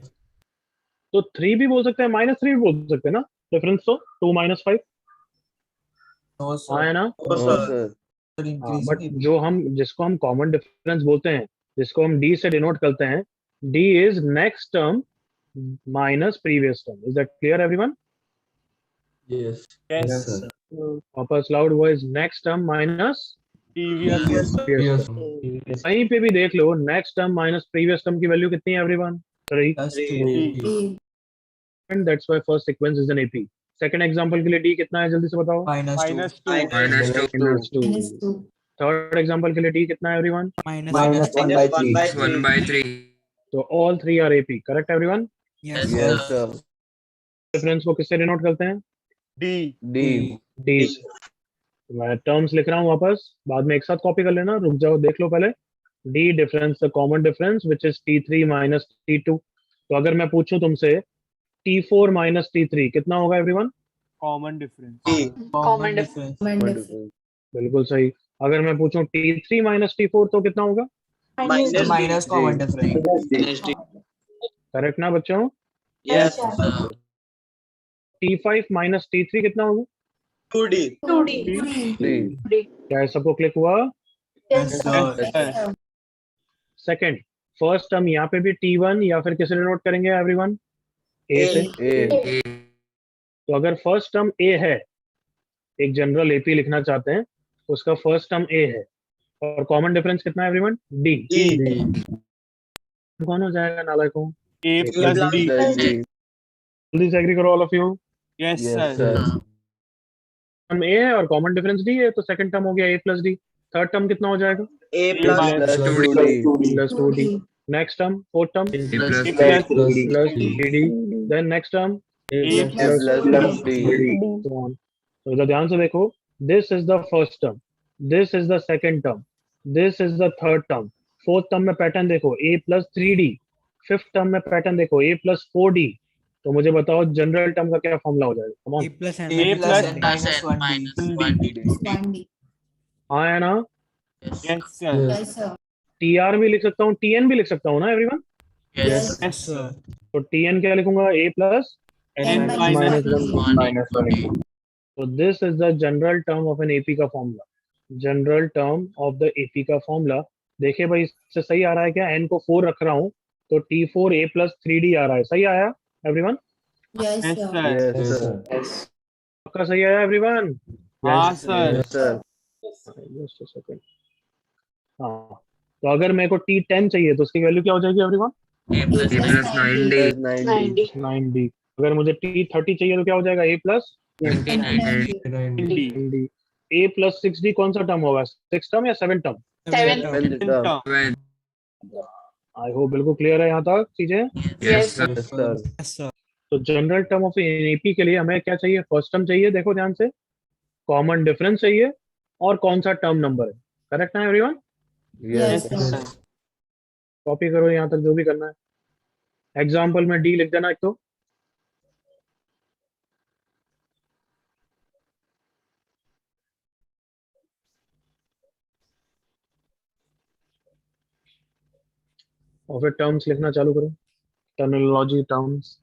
Speaker 1: तो 3 भी बोल सकते हैं, -3 भी बोल सकते हैं ना. डिफरेंस तो 2 - 5.
Speaker 8: No,
Speaker 1: हाँ
Speaker 8: sir.
Speaker 1: है ना?
Speaker 7: No, sir.
Speaker 8: Sir,
Speaker 1: हाँ,
Speaker 8: increasing
Speaker 1: बट
Speaker 8: AP.
Speaker 1: जो हम जिसको हम कॉमन डिफरेंस बोलते हैं, जिसको हम डी से डिनोट करते हैं, D is next term minus previous term. Is that clear everyone?
Speaker 7: Yes.
Speaker 4: Yes,
Speaker 7: Yes,
Speaker 4: sir.
Speaker 7: sir.
Speaker 1: वापस loud voice, next term minus
Speaker 4: Previous.
Speaker 7: Yes.
Speaker 1: कहीं पे भी देख लो, next term minus previous term की वैल्यू कितनी है everyone? 3.
Speaker 8: Plus
Speaker 4: 3.
Speaker 8: 2.
Speaker 1: And that's why first sequence is an AP. Second example के लिए डी कितना है जल्दी से बताओ?
Speaker 8: Minus 2.
Speaker 4: Minus 2.
Speaker 6: Minus 2.
Speaker 1: -2.
Speaker 5: Minus two.
Speaker 1: Third example के लिए डी कितना है एवरीवन?
Speaker 8: Minus
Speaker 7: 1 by 3.
Speaker 6: 1 by 3.
Speaker 1: तो all 3 are AP. Correct everyone?
Speaker 9: Yes,
Speaker 7: Yes, sir.
Speaker 1: Difference को किससे डिनोट करते हैं?
Speaker 4: D.
Speaker 7: D.
Speaker 1: डी. मैं टर्म्स लिख रहा हूँ वापस, बाद में एक साथ कॉपी कर लेना. रुक जाओ, देख लो पहले. D difference, the common difference which is T3 minus T2. तो अगर मैं पूछूं तुमसे T4 माइनस T3 कितना होगा everyone?
Speaker 4: Common difference.
Speaker 8: Common difference.
Speaker 5: Common
Speaker 7: One
Speaker 5: difference.
Speaker 7: difference.
Speaker 1: बिल्कुल सही. अगर मैं पूछूं T3 माइनस T4 तो कितना होगा?
Speaker 5: Minus
Speaker 8: Sir, minus common difference.
Speaker 1: Correct ना बच्चों?
Speaker 5: Yes, sir.
Speaker 1: T5 minus T3 कितना होगा?
Speaker 5: 2D.
Speaker 7: 3.
Speaker 1: क्या है, सबको क्लिक हुआ?
Speaker 5: Yes,
Speaker 8: Yes,
Speaker 5: sir.
Speaker 8: sir.
Speaker 5: Yes, sir.
Speaker 1: Second, first हम यहाँ पे भी T1 या फिर किसे डिनोट करेंगे एवरीवन? ए से.
Speaker 7: A.
Speaker 1: तो अगर फर्स्ट टर्म ए है, एक जनरल एपी लिखना चाहते हैं, उसका फर्स्ट टर्म ए है, और कॉमन डिफरेंस कितना है एवरीवन? डी. कौन हो जाएगा नालायकों?
Speaker 4: A plus D.
Speaker 7: Plus D.
Speaker 1: जल्दी से एग्री करो all of you.
Speaker 4: Yes,
Speaker 7: Yes,
Speaker 4: sir.
Speaker 7: sir.
Speaker 1: Term A है और कॉमन डिफरेंस डी है, तो सेकंड टर्म हो गया a plus d. Third term कितना हो जाएगा?
Speaker 4: A
Speaker 7: Plus
Speaker 4: plus
Speaker 7: 2D.
Speaker 1: Plus 2d. Next term, fourth term
Speaker 6: A plus
Speaker 4: A
Speaker 6: 3.
Speaker 4: plus
Speaker 1: plus 3d. Then next term
Speaker 4: A
Speaker 7: Plus D.
Speaker 1: so on. तो इधर ध्यान से देखो, this is the first term, this is the second term, this is the third term. Fourth term में pattern देखो, a plus 3d. Fifth term में pattern देखो, a plus 4d. तो मुझे बताओ जनरल टर्म का क्या फॉर्मूला हो जाएगा? Come on.
Speaker 9: A plus and
Speaker 4: A
Speaker 9: minus
Speaker 4: plus
Speaker 9: one.
Speaker 8: minus 1D.
Speaker 5: 1D.
Speaker 1: हाँ है ना?
Speaker 4: Yes, sir.
Speaker 5: Yes, sir.
Speaker 1: tr भी लिख सकता हूँ, tn भी लिख सकता हूँ ना एवरीवन?
Speaker 5: Yes.
Speaker 4: Yes, sir.
Speaker 1: तो tn क्या लिखूंगा? a plus.
Speaker 4: N
Speaker 5: minus
Speaker 4: minus
Speaker 5: 1D.
Speaker 7: Minus 1.
Speaker 1: So this is the general term of an AP का formula. General term of the AP का फॉर्मूला. देखिए भाई, इससे सही आ रहा है क्या? n को 4 रख रहा हूँ, तो T4 a प्लस 3d आ रहा है. सही आया everyone?
Speaker 5: Yes,
Speaker 4: Yes,
Speaker 5: sir.
Speaker 4: sir.
Speaker 7: Yes, sir.
Speaker 1: आपका सही आया एवरीवन?
Speaker 4: हाँ, sir.
Speaker 7: Yes, sir.
Speaker 1: Just a second. हाँ, तो अगर मेरे को T10 चाहिए तो उसकी वैल्यू क्या हो जाएगी everyone?
Speaker 6: A plus 9D.
Speaker 7: Plus 90.
Speaker 1: 9d. अगर मुझे T30 चाहिए तो क्या हो जाएगा? a plus
Speaker 6: 29.
Speaker 4: D.
Speaker 1: a plus 6d. कौन सा टर्म होगा? 6 टर्म या 7 term?
Speaker 5: Seven.
Speaker 7: Seventh term.
Speaker 6: When?
Speaker 1: I hope बिल्कुल क्लियर है यहाँ तक चीजें.
Speaker 6: Yes, sir.
Speaker 7: Yes, sir.
Speaker 9: Yes, sir.
Speaker 1: तो जनरल टर्म ऑफ एपी के लिए हमें क्या चाहिए? फर्स्ट टर्म चाहिए, देखो ध्यान से, कॉमन डिफरेंस चाहिए, और कौन सा टर्म नंबर है. करेक्ट है everyone?
Speaker 7: Yes,
Speaker 5: Yes,
Speaker 7: sir.
Speaker 5: sir.
Speaker 1: Copy करो यहाँ तक जो भी करना है. एग्जाम्पल में डी लिख देना एक तो. और फिर टर्म्स लिखना चालू करो, टर्मिनोलॉजी टर्म्स.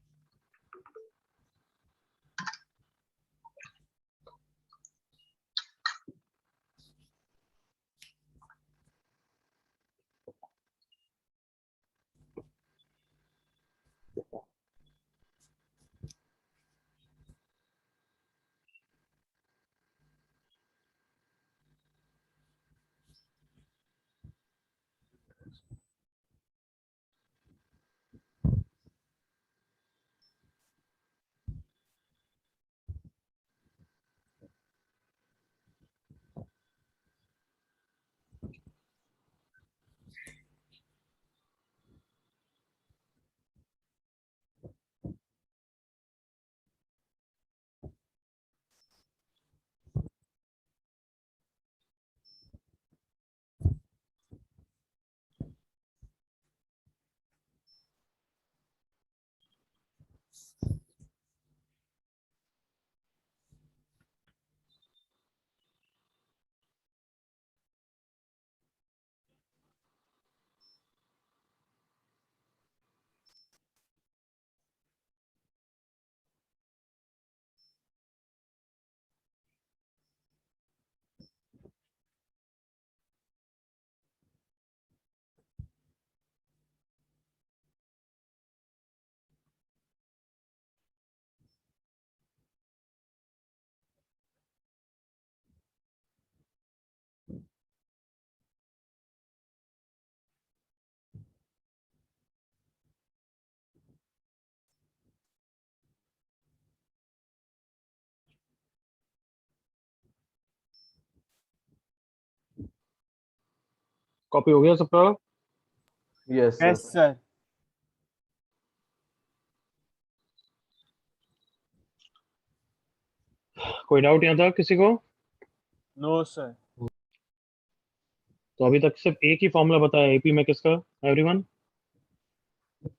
Speaker 1: कॉपी हो गया सबका?
Speaker 7: Yes, sir.
Speaker 4: Yes, sir.
Speaker 1: कोई डाउट यहाँ तक किसी को?
Speaker 4: No, sir.
Speaker 1: तो अभी तक सिर्फ एक ही फॉर्मूला बताया एपी में, किसका? एवरीवन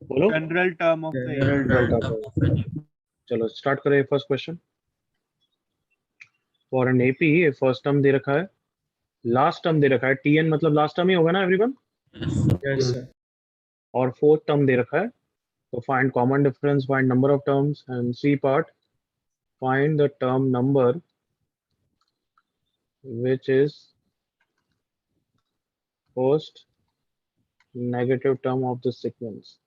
Speaker 1: बोलो।
Speaker 4: General term of the
Speaker 1: चलो स्टार्ट करें first question. For an AP first term दे रखा है, लास्ट टर्म दे रखा है, टीएन मतलब लास्ट टर्म ही होगा ना एवरीवन?
Speaker 9: Yes, sir.
Speaker 1: और फोर्थ टर्म दे रखा है, तो find common difference, find number of terms, and c part find the term number which is first negative term of the sequence.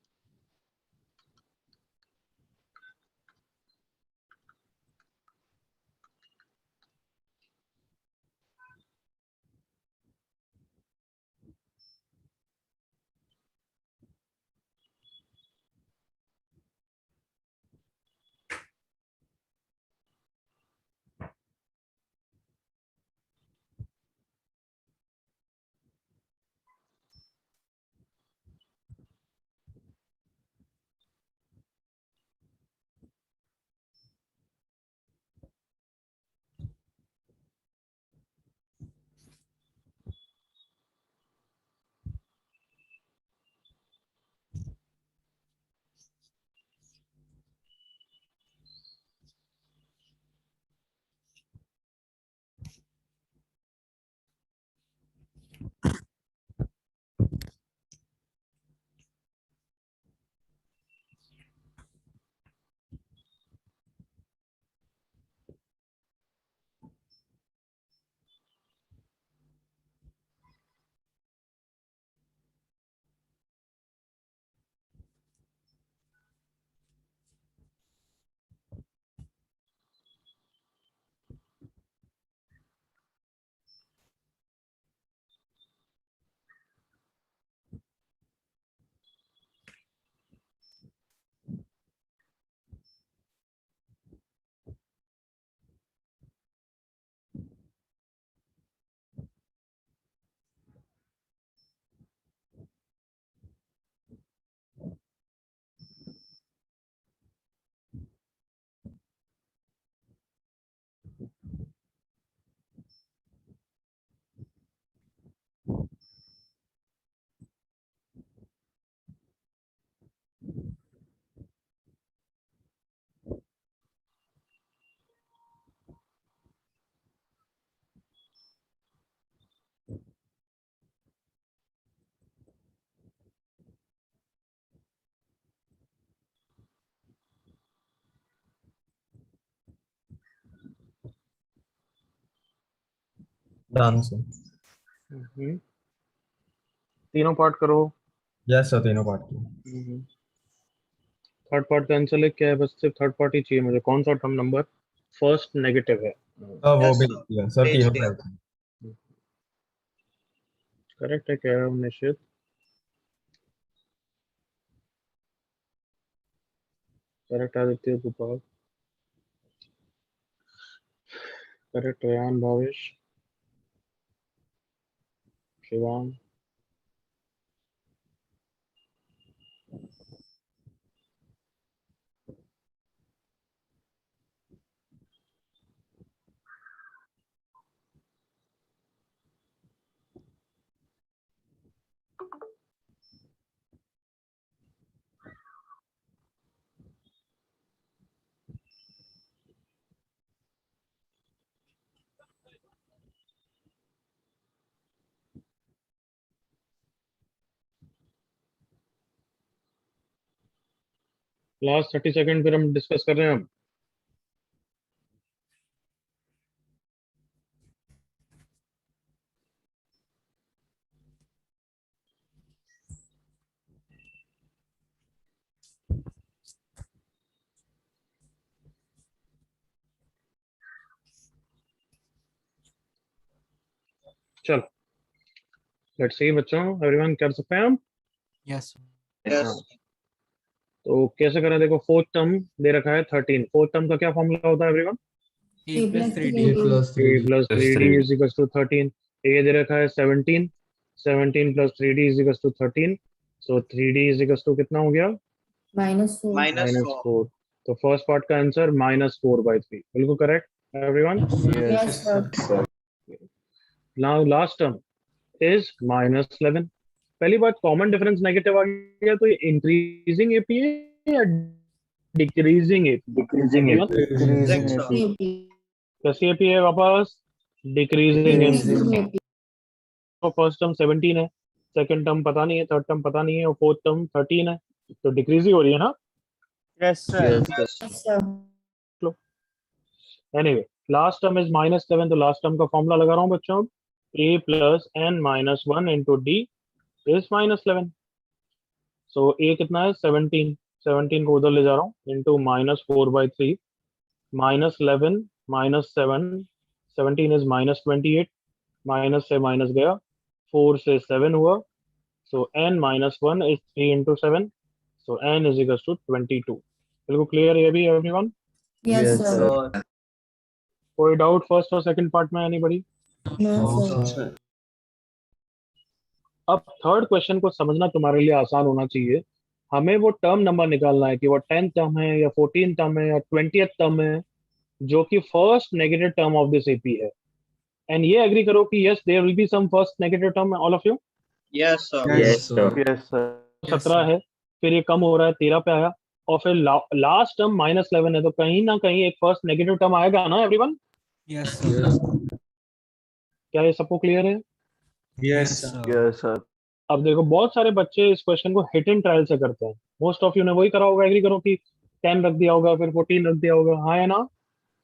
Speaker 3: Done, sir.
Speaker 1: तीनों part करो।
Speaker 3: Yes, sir. तीनों part की।
Speaker 1: Third part cancel है, क्या है? बस सिर्फ third part ही चाहिए मुझे। कौन सा टर्म नंबर फर्स्ट नेगेटिव है?
Speaker 3: वो
Speaker 2: Yes,
Speaker 3: भी
Speaker 2: sir.
Speaker 3: लिख दिया सर,
Speaker 2: Page
Speaker 3: तीनों
Speaker 2: पे।
Speaker 3: पार्ट की।
Speaker 1: करेक्ट है क्या निश्चित? Correct Aditya Gopal, correct Rehan Bhavesh, Shivang, last 30 second फिर हम डिस्कस कर रहे हैं अब। चलो लेट्स सी बच्चों, एवरीवन कर सकते हैं हम?
Speaker 9: Yes.
Speaker 2: Yes.
Speaker 1: तो कैसे करें? देखो फोर्थ टर्म दे रखा है 13। फोर्थ टर्म का क्या फॉर्मूला होता है everyone?
Speaker 9: A plus 3D.
Speaker 1: a plus 3d is equals to 13। ये दे रखा है 17, 17 plus 3d is equals to 13. So 3d is equals to कितना हो गया?
Speaker 5: -4.
Speaker 1: -4. तो फर्स्ट पार्ट का आंसर -4/3. बिल्कुल correct everyone.
Speaker 5: Yes, sir.
Speaker 1: Now last term is -11. पहली बात, कॉमन डिफरेंस नेगेटिव आ गया, तो ये इंक्रीजिंग एपी है या डिक्रीजिंग एपी?
Speaker 7: Decreasing
Speaker 5: AP.
Speaker 1: कैसी एपी है वापस? Decreasing AP.
Speaker 5: Decreasing AP.
Speaker 1: तो फर्स्ट टर्म 17 है, सेकंड टर्म पता नहीं है, थर्ड टर्म पता नहीं है, और फोर्थ टर्म 13 है, तो डिक्रीज ही हो रही है ना.
Speaker 4: Yes, sir.
Speaker 5: Yes, sir.
Speaker 1: Anyway last term is -11. तो लास्ट टर्म का फॉर्मूला लगा रहा हूँ बच्चों. a plus n minus 1 into d is -11. So a कितना है? 17. 17 को उधर ले जा रहा हूँ, इंटू -4/3. -11 -7, 17 इज -28. माइनस से माइनस गया, 4 से 7 हुआ. सो n minus 1 is 3 into 7. So n is equals to 22. बिल्कुल क्लियर है भी एवरीवन?
Speaker 5: Yes, sir.
Speaker 1: कोई डाउट फर्स्ट और सेकंड पार्ट में? एनीबॉडी?
Speaker 5: No, sir.
Speaker 1: अब थर्ड क्वेश्चन को समझना तुम्हारे लिए आसान होना चाहिए. हमें वो टर्म नंबर निकालना है कि वो 10th टर्म है या 14th टर्म है या 20th टर्म है, जो कि first negative term of this AP है. एंड ये एग्री करो कि yes there will be some first negative term, all of you.
Speaker 6: Yes, sir.
Speaker 9: Yes, sir.
Speaker 7: Yes, sir.
Speaker 1: 17 है, फिर ये कम हो रहा है, 13 पे आया, और फिर लास्ट टर्म -11 है, तो कहीं ना कहीं एक फर्स्ट नेगेटिव टर्म आएगा ना एवरीवन?
Speaker 8: Yes, sir.
Speaker 1: क्या ये सबको क्लियर है?
Speaker 9: Yes, sir.
Speaker 7: Yes, sir.
Speaker 1: अब देखो, बहुत सारे बच्चे इस क्वेश्चन को हिट एंड ट्रायल से करते हैं. मोस्ट ऑफ यू ने वही करा होगा, एग्री करो कि 10 रख दिया होगा, फिर 14 रख दिया होगा. हाँ है ना?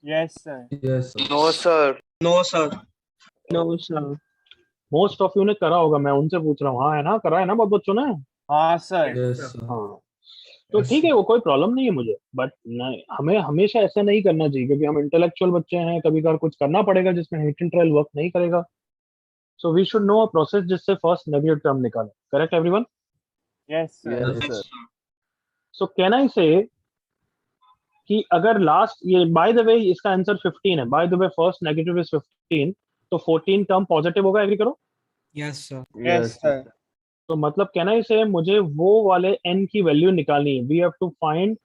Speaker 4: Yes, sir.
Speaker 9: Yes, sir.
Speaker 6: No, sir. No, sir.
Speaker 2: No, sir.
Speaker 1: Most of you ने करा होगा, मैं उनसे पूछ रहा हूँ. हाँ है ना? करा है ना बहुत बच्चों ने?
Speaker 4: हाँ, sir.
Speaker 9: Yes, sir.
Speaker 1: हाँ, तो ठीक है, वो कोई प्रॉब्लम नहीं है मुझे, बट हमें हमेशा ऐसा नहीं करना चाहिए, क्योंकि हम इंटेलेक्चुअल बच्चे हैं. कभी कभार कुछ करना पड़ेगा जिसमें हिट एंड ट्रायल वर्क नहीं करेगा. So we should know a process जिससे फर्स्ट नेगेटिव टर्म निकाले. Correct everyone?
Speaker 4: Yes, sir.
Speaker 7: Yes, sir.
Speaker 1: So can I say कि अगर लास्ट, ये बाय द वे इसका आंसर 15 है, bye the way first negative is 15, तो 14 टर्म पॉजिटिव होगा. Agree करो?
Speaker 8: Yes, sir.
Speaker 4: Yes, sir.
Speaker 1: तो मतलब कहना ही से मुझे वो वाले n की वैल्यू निकालनी है. We have to find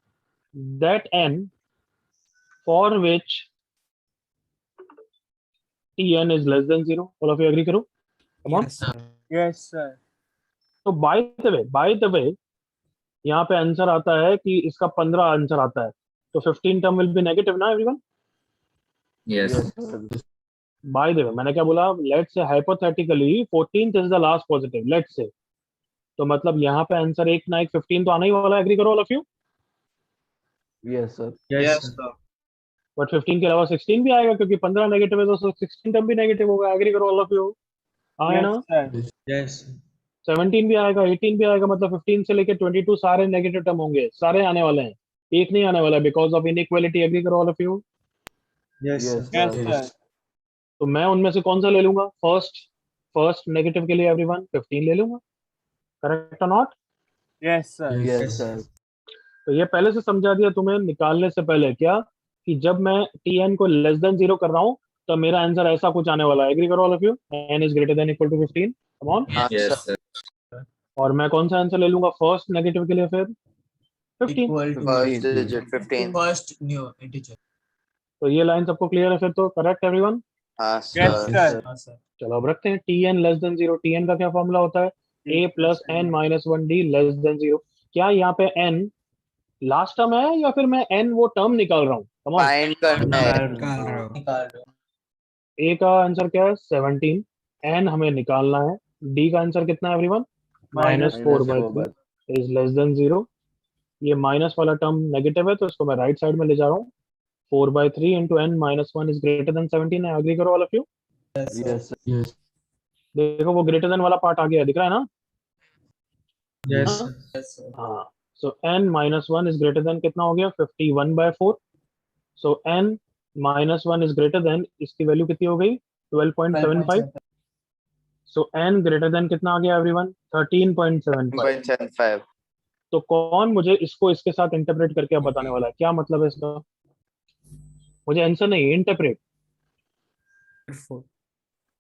Speaker 1: that n for which tn is less than 0. All of you agree करो? Come on.
Speaker 8: Yes, sir.
Speaker 4: Yes, sir.
Speaker 1: तो बाय द वे यहाँ पे आंसर आता है कि इसका 15 आंसर आता है, तो 15 टर्म विल बी नेगेटिव ना everyone?
Speaker 6: Yes.
Speaker 7: Yes, sir.
Speaker 1: Bye the वे मैंने क्या बोला? Let's say hypothetically 14th is the last positive, let's say. तो मतलब यहाँ पे आंसर एक ना एक 15 तो आना ही वाला है. एग्री करो all of you?
Speaker 7: Yes, sir.
Speaker 6: Yes, sir.
Speaker 1: But 15 के अलावा 16 भी आएगा, क्योंकि 15 नेगेटिव है तो 16 टर्म भी नेगेटिव होगा. एग्री करो ऑल ऑफ यू? हाँ है ना?
Speaker 4: Yes, sir.
Speaker 9: Yes, sir.
Speaker 1: 17 भी आएगा, 18 भी आएगा, मतलब 15 से लेके 22 सारे नेगेटिव टर्म होंगे, सारे आने वाले हैं, एक नहीं आने वाला, बिकॉज ऑफ इनइक्वालिटी. एग्री करो all of you?
Speaker 9: Yes,
Speaker 7: Yes,
Speaker 9: sir.
Speaker 4: Yes, sir.
Speaker 1: तो मैं उनमें से कौन सा ले लूंगा? फर्स्ट नेगेटिव के लिए एवरीवन 15 ले लूंगा. करेक्ट और not?
Speaker 4: Yes, sir.
Speaker 7: Yes, sir.
Speaker 1: तो ये पहले से समझा दिया तुम्हें निकालने से पहले, क्या कि जब मैं tn को लेस देन 0 कर रहा हूँ तो मेरा आंसर ऐसा कुछ आने वाला है. एग्री करो all of you? n is greater than equal to 15. Come on.
Speaker 6: Yes, sir.
Speaker 1: और मैं कौन सा आंसर ले लूंगा फर्स्ट नेगेटिव के लिए? फिर 15.
Speaker 8: Equal to
Speaker 6: First digit 15.
Speaker 8: first new integer.
Speaker 1: तो ये लाइन सबको क्लियर है फिर तो? Correct everyone?
Speaker 6: हाँ,
Speaker 4: Yes,
Speaker 6: sir.
Speaker 4: sir.
Speaker 8: हाँ, sir.
Speaker 1: चलो अब रखते हैं tn लेस देन 0. tn का क्या फॉर्मूला होता है? a plus n minus 1d less than 0. क्या यहाँ पे n लास्ट टर्म है या फिर मैं n वो टर्म निकाल रहा हूँ? Come on.
Speaker 6: Find करना है.
Speaker 9: निकाल रहा हूँ.
Speaker 8: निकाल दो.
Speaker 1: a का आंसर क्या है? 17. n हमें निकालना है. d का आंसर कितना है एवरीवन? -4/3 is less than 0. ये माइनस वाला टर्म नेगेटिव है, तो इसको मैं राइट साइड में ले जा रहा हूँ. 4/3 into n minus 1 is greater then 17 है. एग्री करो all of you?
Speaker 7: Yes, sir.
Speaker 9: Yes.
Speaker 1: देखो वो ग्रेटर देन वाला पार्ट आ गया, दिख रहा है ना?
Speaker 9: Yes,
Speaker 1: हाँ?
Speaker 9: sir.
Speaker 8: Yes, sir.
Speaker 1: हाँ. सो n minus 1 is greater then कितना हो गया? 51/4. सो n minus 1 is greater then, इसकी वैल्यू कितनी हो गई? 12.75. सो n ग्रेटर देन कितना आ गया एवरीवन? 13.75.
Speaker 6: 1.75.
Speaker 1: तो कौन मुझे इसको इसके साथ इंटरप्रेट करके अब बताने वाला है? क्या मतलब है इसका? मुझे आंसर नहीं, इंटरप्रेट.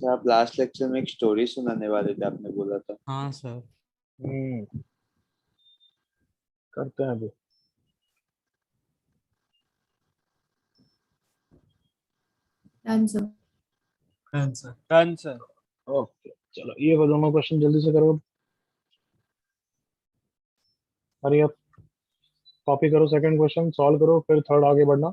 Speaker 6: सर आप लास्ट लेक्चर में एक स्टोरी सुनाने वाले थे, आपने बोला था।
Speaker 4: हाँ सर।
Speaker 1: करते हैं अभी।
Speaker 5: Done, sir.
Speaker 4: Done sir.
Speaker 1: Okay चलो ये दोनों क्वेश्चन जल्दी से करो। अरे अब कॉपी करो, सेकंड क्वेश्चन सॉल्व करो, फिर थर्ड आगे बढ़ना।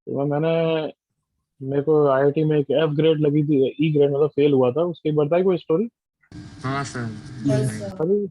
Speaker 1: तो मैंने मेरे को आईआईटी में एक एफ ग्रेड लगी थी, ई ग्रेड मतलब फेल हुआ था, उसकी बताई कोई स्टोरी
Speaker 4: हाँ सर।
Speaker 5: Yes, sir.
Speaker 1: अभी?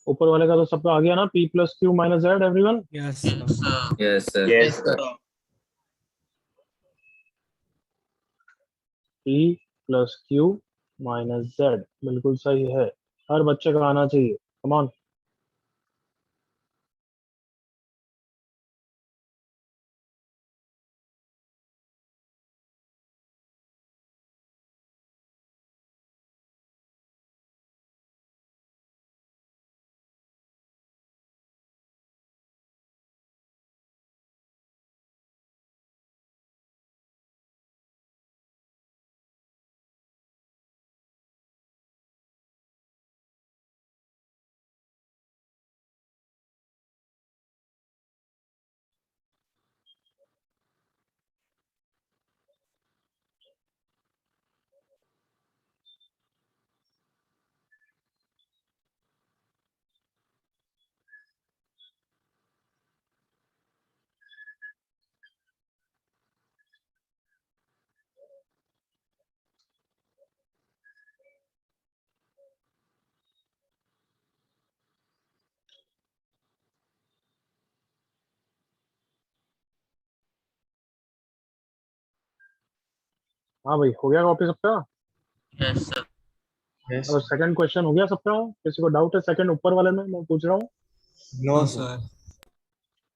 Speaker 1: ऊपर वाले का तो सबका आ गया ना, p plus q minus Z everyone.
Speaker 4: Yes sir.
Speaker 3: Yes, sir.
Speaker 6: Yes sir.
Speaker 1: p plus q minus Z बिल्कुल सही है, हर बच्चे का आना चाहिए। Come on. हाँ भाई हो गया कॉपी सबका?
Speaker 2: Yes sir.
Speaker 1: और सेकंड क्वेश्चन हो गया सबका? किसी को डाउट है सेकंड ऊपर वाले में मैं पूछ रहा हूँ?
Speaker 4: No sir.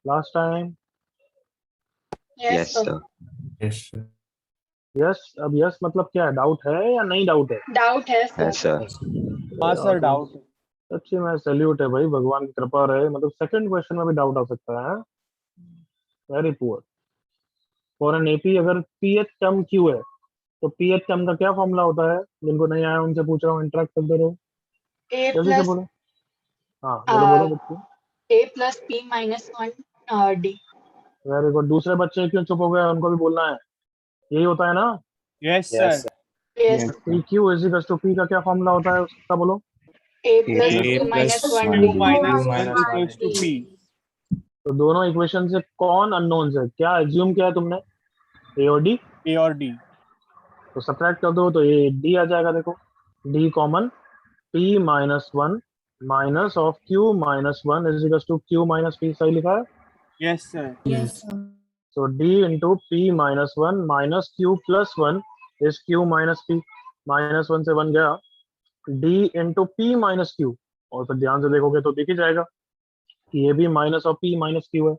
Speaker 1: Last time
Speaker 5: Yes, sir.
Speaker 3: Yes, sir.
Speaker 1: Yes, अब यस मतलब क्या है, डाउट है या नहीं डाउट है?
Speaker 5: डाउट है
Speaker 6: है
Speaker 5: सर।
Speaker 6: सर।
Speaker 4: हाँ सर डाउट।
Speaker 1: सच्ची में सैल्यूट है भाई, भगवान की कृपा रहे, मतलब सेकंड क्वेश्चन में भी डाउट आ सकता है। Very poor. For an AP अगर पीएच टर्म क्यू है तो पीएच टर्म का क्या फॉर्मूला होता है? जिनको नहीं आया उनसे पूछ रहा हूँ, इंटरेक्ट करते रहो,
Speaker 5: ए
Speaker 1: जल्दी से
Speaker 5: प्लस
Speaker 1: बोलो। हाँ बोलो बोलो बच्चे।
Speaker 5: A plus P minus one D.
Speaker 1: Very good. दूसरे बच्चे क्यों चुप हो गए, उनको भी बोलना है, यही होता है ना?
Speaker 4: Yes
Speaker 6: yes
Speaker 4: sir.
Speaker 5: Yes.
Speaker 1: P q is equal to p का क्या फॉर्मूला होता है उसका, बोलो।
Speaker 5: A
Speaker 6: A
Speaker 5: plus
Speaker 4: A
Speaker 5: q
Speaker 6: plus
Speaker 5: minus
Speaker 4: plus
Speaker 5: one
Speaker 6: one
Speaker 5: d.
Speaker 4: Q
Speaker 6: D.
Speaker 4: minus
Speaker 6: Q
Speaker 4: 1
Speaker 6: minus
Speaker 4: equals to P.
Speaker 1: तो दोनों इक्वेशन से कौन अननोन्स है, क्या एज्यूम किया है तुमने? ए और डी।
Speaker 4: A और D.
Speaker 1: तो सब्ट्रैक्ट कर दो तो ए डी आ जाएगा, देखो d common, p minus one minus of q minus one is equal to q minus p, सही लिखा है?
Speaker 4: Yes sir.
Speaker 5: Yes sir.
Speaker 1: So d into p minus one minus q plus one is q minus p। Minus one से one गया, d into p minus q, और फिर ध्यान से देखोगे तो दिख ही जाएगा कि ये भी माइनस और p माइनस q है।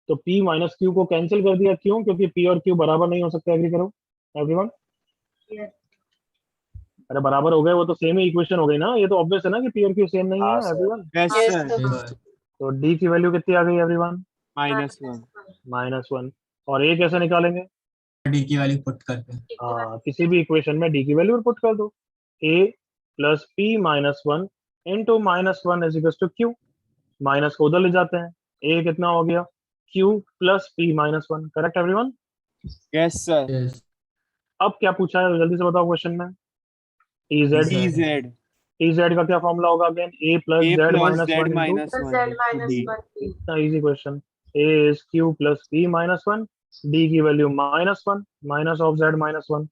Speaker 1: तो p माइनस q को कैंसिल कर दिया, क्यों? क्योंकि p और q बराबर नहीं हो सकते। एग्री करो एवरीवन।
Speaker 5: Yes.
Speaker 1: अरे बराबर हो गए, वो तो सेम ही इक्वेशन हो गई ना, ये तो ऑब्वियस है ना कि p और q सेम नहीं
Speaker 6: हाँ
Speaker 1: है
Speaker 6: sir.
Speaker 1: Everyone.
Speaker 4: Yes
Speaker 5: Yes
Speaker 4: sir.
Speaker 5: sir।
Speaker 1: तो d की वैल्यू कितनी आ गई एवरीवन?
Speaker 4: -1.
Speaker 1: Minus one. और a कैसे निकालेंगे?
Speaker 8: डी की वैल्यू पुट करके।
Speaker 1: हाँ, किसी भी इक्वेशन में d की वैल्यू पुट कर दो। a plus P minus one into minus one is equal to q. Minus को उधर ले जाते हैं, a कितना हो गया? q plus P minus one. Correct everyone.
Speaker 4: Yes sir.
Speaker 8: Yes.
Speaker 1: अब क्या पूछा है जल्दी से बताओ क्वेश्चन में? T Z.
Speaker 4: TZ.
Speaker 1: T Z का क्या फॉर्मूला होगा again? a plus
Speaker 4: A
Speaker 1: Z
Speaker 4: plus
Speaker 1: minus
Speaker 4: Z
Speaker 1: one into
Speaker 4: minus 1 D.
Speaker 1: इतना easy question. a is q plus p minus one, d की value minus one minus of z minus one,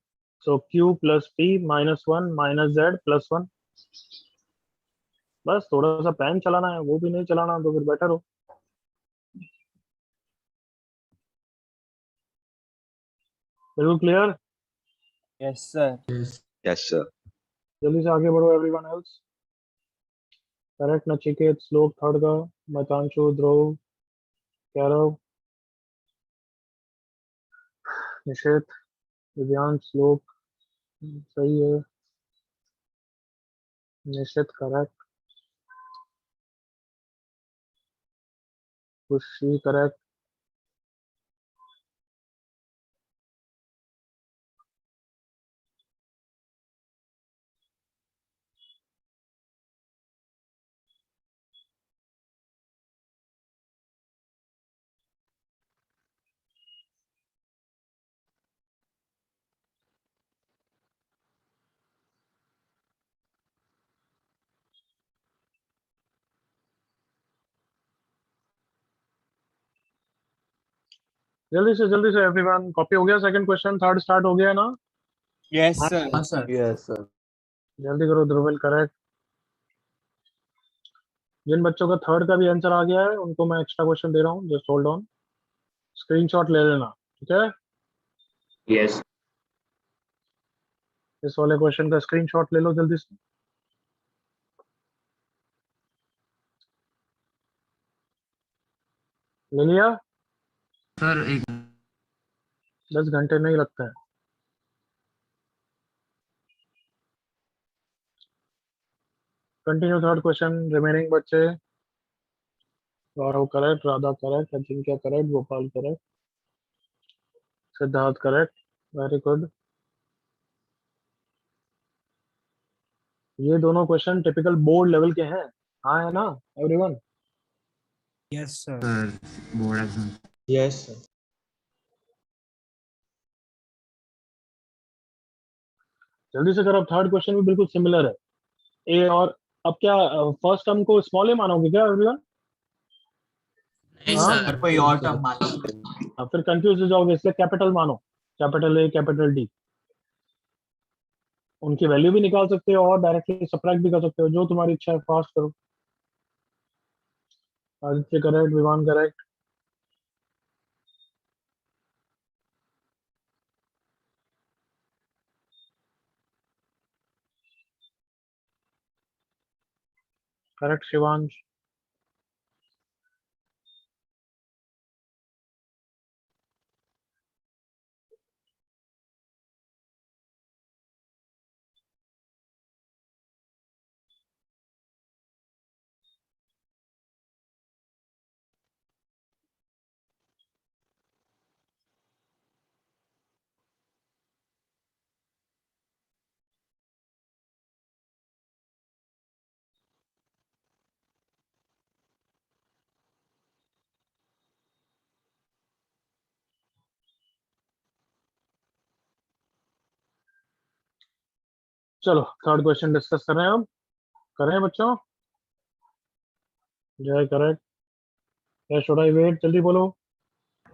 Speaker 1: so q plus p minus one minus z plus one. बस थोड़ा सा pen चलाना है, वो भी नहीं चलाना तो फिर बेटर हो। बिल्कुल clear.
Speaker 4: Yes sir.
Speaker 6: Yes sir.
Speaker 1: जल्दी से आगे बढ़ो एवरीवन एल्स। करेक्ट नचिकेत, श्लोक थर्ड का, मतांशु, ध्रुव, कैरव, निषेध, दिव्यांश, श्लोक सही है, निषेध करेक्ट, खुशी करेक्ट, जल्दी से एवरीवन। कॉपी हो गया सेकंड क्वेश्चन, थर्ड स्टार्ट हो गया ना?
Speaker 4: Yes sir.
Speaker 8: हाँ सर।
Speaker 7: Yes, sir.
Speaker 1: जल्दी करो ध्रुविल, करेक्ट। जिन बच्चों का थर्ड का भी आंसर आ गया है उनको मैं एक्स्ट्रा क्वेश्चन दे रहा हूँ, जस्ट होल्ड ऑन, स्क्रीनशॉट ले लेना, ठीक है?
Speaker 6: यस।
Speaker 1: इस वाले क्वेश्चन का स्क्रीनशॉट ले लो जल्दी से। ले लिया?
Speaker 4: सर एक
Speaker 1: 10 घंटे नहीं लगते हैं। कंटिन्यू थर्ड क्वेश्चन, रिमेनिंग बच्चे। Gaurav correct, Radha correct, Ajinkya correct, Gopal correct, Siddharth correct, very good. ये दोनों क्वेश्चन टिपिकल बोर्ड लेवल के हैं, हाँ है ना everyone?
Speaker 8: Yes sir.
Speaker 4: Board exam.
Speaker 3: Yes, sir.
Speaker 1: जल्दी से करो, थर्ड क्वेश्चन भी बिल्कुल सिमिलर है। ए और अब क्या फर्स्ट टर्म को स्मॉल ए मानोगे क्या एवरीवन?
Speaker 4: नहीं
Speaker 1: हाँ?
Speaker 8: सर कोई और टर्म मान लो।
Speaker 1: फिर कंफ्यूज हो जाओगे, इसलिए कैपिटल मानो, कैपिटल ए कैपिटल डी। उनकी वैल्यू भी निकाल सकते हो और डायरेक्टली सब्ट्रैक्ट भी कर सकते हो, जो तुम्हारी इच्छा है, फास्ट करो। Aditya correct, Vivaan correct, correct Shivansh, चलो थर्ड क्वेश्चन डिस्कस कर रहे हैं अब। कर रहे हैं बच्चों? जय करेक्ट। या शुड आई वेट? जल्दी बोलो।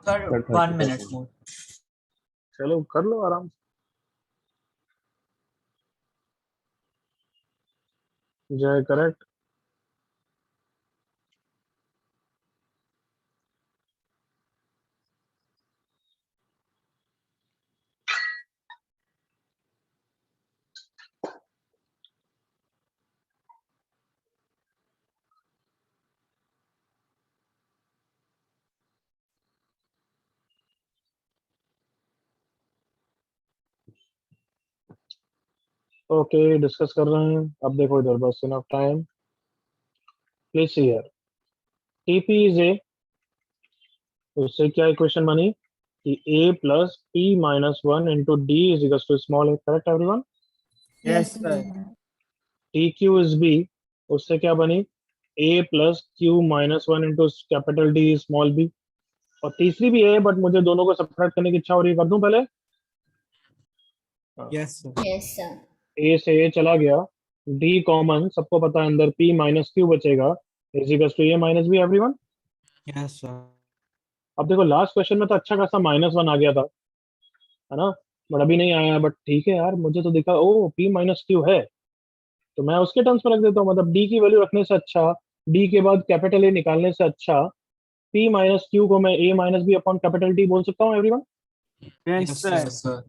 Speaker 8: Sir, 1 minute more.
Speaker 1: चलो कर लो आराम से। जय करेक्ट। ओके डिस्कस कर रहे हैं। अब देखो इधर, बस enough time. Please see here. T p is, a क्या इक्वेशन बनी कि a plus p minus one into d is equal to small a. Correct everyone?
Speaker 5: Yes, sir.
Speaker 1: T q is b, उससे क्या बनी a plus q minus one into capital d small b। और तीसरी भी है but मुझे दोनों को सब्ट्रैक्ट करने की इच्छा हो रही है, कर दूं पहले?
Speaker 8: Yes, sir.
Speaker 5: Yes, sir.
Speaker 1: a से a चला गया, d कॉमन, सबको पता है अंदर p माइनस क्यू बचेगा is equal to a minus b। Everyone?
Speaker 8: Yes, sir.
Speaker 1: अब देखो लास्ट क्वेश्चन में तो अच्छा खासा माइनस वन आ गया था, है ना? बट अभी नहीं आया। बट ठीक है यार, मुझे तो दिखा ओ p माइनस क्यू है, तो मैं उसके टर्म्स में रख देता हूँ। मतलब d की वैल्यू रखने से अच्छा, d के बाद कैपिटल ए निकालने से अच्छा p माइनस क्यू को मैं a minus b upon capital T बोल सकता हूँ। Everyone?
Speaker 4: Yes,
Speaker 8: Yes,
Speaker 4: sir.
Speaker 8: sir.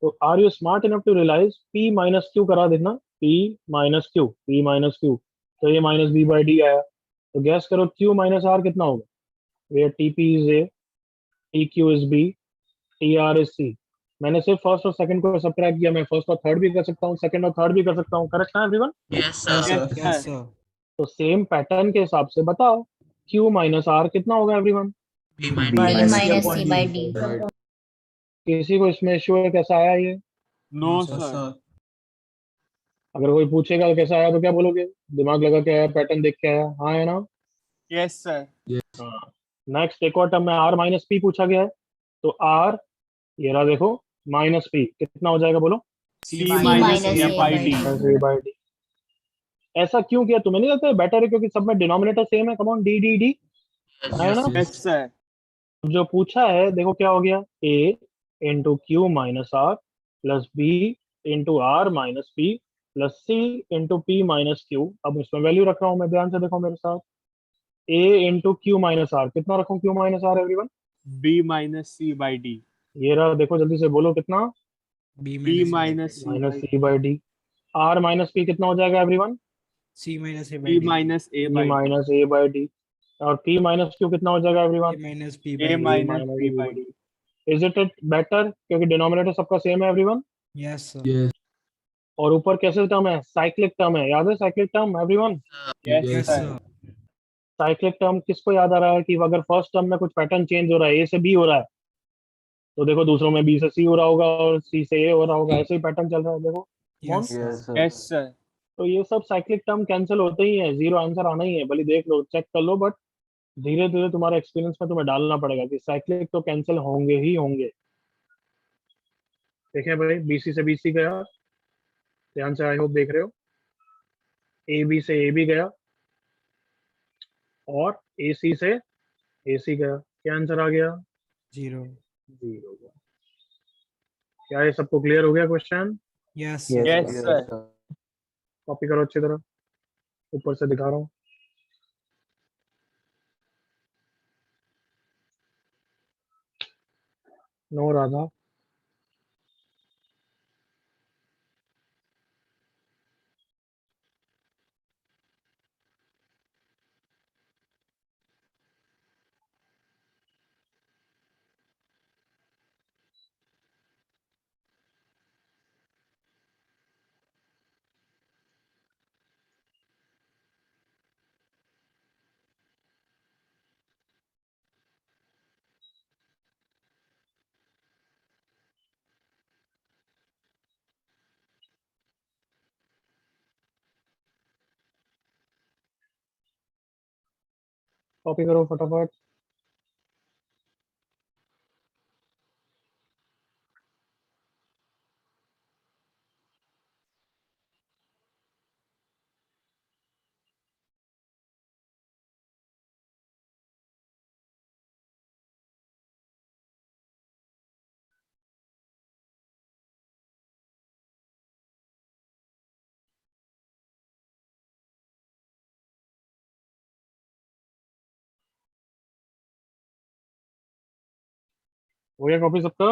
Speaker 1: तो are you smart enough to realise p minus q करा देना, p minus q, p minus q, तो a minus b by d आया। तो guess करो q माइनस r कितना होगा? Where t p a, t q is b, t r is c। मैंने सिर्फ फर्स्ट और सेकंड को सब्ट्रैक्ट किया, मैं फर्स्ट और थर्ड भी कर सकता हूँ, सेकंड और थर्ड भी कर सकता हूँ। करेक्ट ना everyone?
Speaker 4: Yes,
Speaker 8: Yes,
Speaker 4: sir.
Speaker 8: sir. Yes, sir.
Speaker 1: तो सेम पैटर्न के हिसाब से बताओ q माइनस r कितना होगा everyone?
Speaker 4: B
Speaker 5: B
Speaker 4: minus
Speaker 8: minus C
Speaker 5: minus
Speaker 8: upon
Speaker 5: C by
Speaker 8: D.
Speaker 5: D.
Speaker 1: किसी को इसमें इश्यू है कैसा आया ये?
Speaker 4: No,
Speaker 8: Yes,
Speaker 4: sir.
Speaker 8: sir.
Speaker 1: अगर कोई पूछेगा कैसा आया तो क्या बोलोगे? दिमाग लगा के आया, पैटर्न देख के आया, हाँ है ना?
Speaker 4: Yes, sir.
Speaker 1: हाँ। नेक्स्ट एक और टर्म में r माइनस पी पूछा गया है, तो r, ये रहा देखो, माइनस पी कितना हो जाएगा बोलो?
Speaker 4: C
Speaker 5: C
Speaker 4: minus
Speaker 5: minus
Speaker 4: A
Speaker 5: A
Speaker 4: by
Speaker 5: by
Speaker 4: D.
Speaker 5: D.
Speaker 1: a by d। ऐसा क्यों किया तुम्हें नहीं लगता? बेटर है क्योंकि सब में डिनोमिनेटर सेम है। Come on D D D, है ना?
Speaker 4: Yes, sir.
Speaker 1: जो पूछा है देखो क्या हो गया, a into q minus are plus b into r minus p plus c into p minus q. अब इसमें वैल्यू रख रहा हूँ मैं, ध्यान से देखो मेरे साथ। a into q minus r, कितना रखूं q minus r everyone?
Speaker 4: B minus C by D.
Speaker 1: ये रहा देखो, जल्दी से बोलो कितना?
Speaker 8: B
Speaker 4: B
Speaker 8: minus
Speaker 4: minus C
Speaker 1: minus
Speaker 4: by
Speaker 1: C by D. R minus P कितना हो जाएगा everyone?
Speaker 8: C minus A by
Speaker 4: B
Speaker 8: D.
Speaker 4: minus A
Speaker 1: E
Speaker 4: by D.
Speaker 1: Minus A by D. और पी माइनस क्यू कितना हो जाएगा
Speaker 8: A
Speaker 1: everyone?
Speaker 8: minus P
Speaker 4: A
Speaker 8: by D.
Speaker 4: minus
Speaker 1: minus
Speaker 4: B
Speaker 1: B
Speaker 4: by
Speaker 1: by
Speaker 4: D.
Speaker 1: D. Is it better क्योंकि denominator सबका same है everyone?
Speaker 8: Yes, sir.
Speaker 1: और ऊपर कैसे टर्म है? साइक्लिक टर्म है, याद है cyclic term everyone?
Speaker 4: Yes,
Speaker 8: Yes,
Speaker 4: sir.
Speaker 8: sir.
Speaker 1: Cyclic term किसको याद आ रहा है कि अगर फर्स्ट टर्म में कुछ पैटर्न चेंज हो रहा है, ए से बी हो रहा है, तो देखो दूसरों में बी से सी हो रहा होगा और सी से ए हो रहा होगा, ऐसे ही पैटर्न चल रहा है देखो।
Speaker 8: Yes, sir.
Speaker 7: Yes, sir.
Speaker 4: Yes, sir.
Speaker 1: तो ये सब साइक्लिक टर्म कैंसिल होते ही है, जीरो आंसर आना ही है, भले देख लो चेक कर लो, बट धीरे धीरे तुम्हारे एक्सपीरियंस में तुम्हें डालना पड़ेगा कि साइक्लिक तो कैंसिल होंगे ही होंगे। देखें भाई, बीसी से बीसी गया, ध्यान से, आई होप देख रहे हो। ए बी से ए बी गया और ए सी से ए सी गया, क्या आंसर आ गया?
Speaker 8: 0.
Speaker 1: जीरो गया। क्या ये सबको क्लियर हो गया question?
Speaker 8: Yes,
Speaker 7: Yes,
Speaker 8: sir.
Speaker 4: Yes,
Speaker 7: sir.
Speaker 4: sir.
Speaker 7: Yes, sir.
Speaker 1: Copy करो अच्छी तरह, ऊपर से दिखा रहा हूँ। नो राधा। कॉपी करो फटाफट। हो गया कॉपी सबका?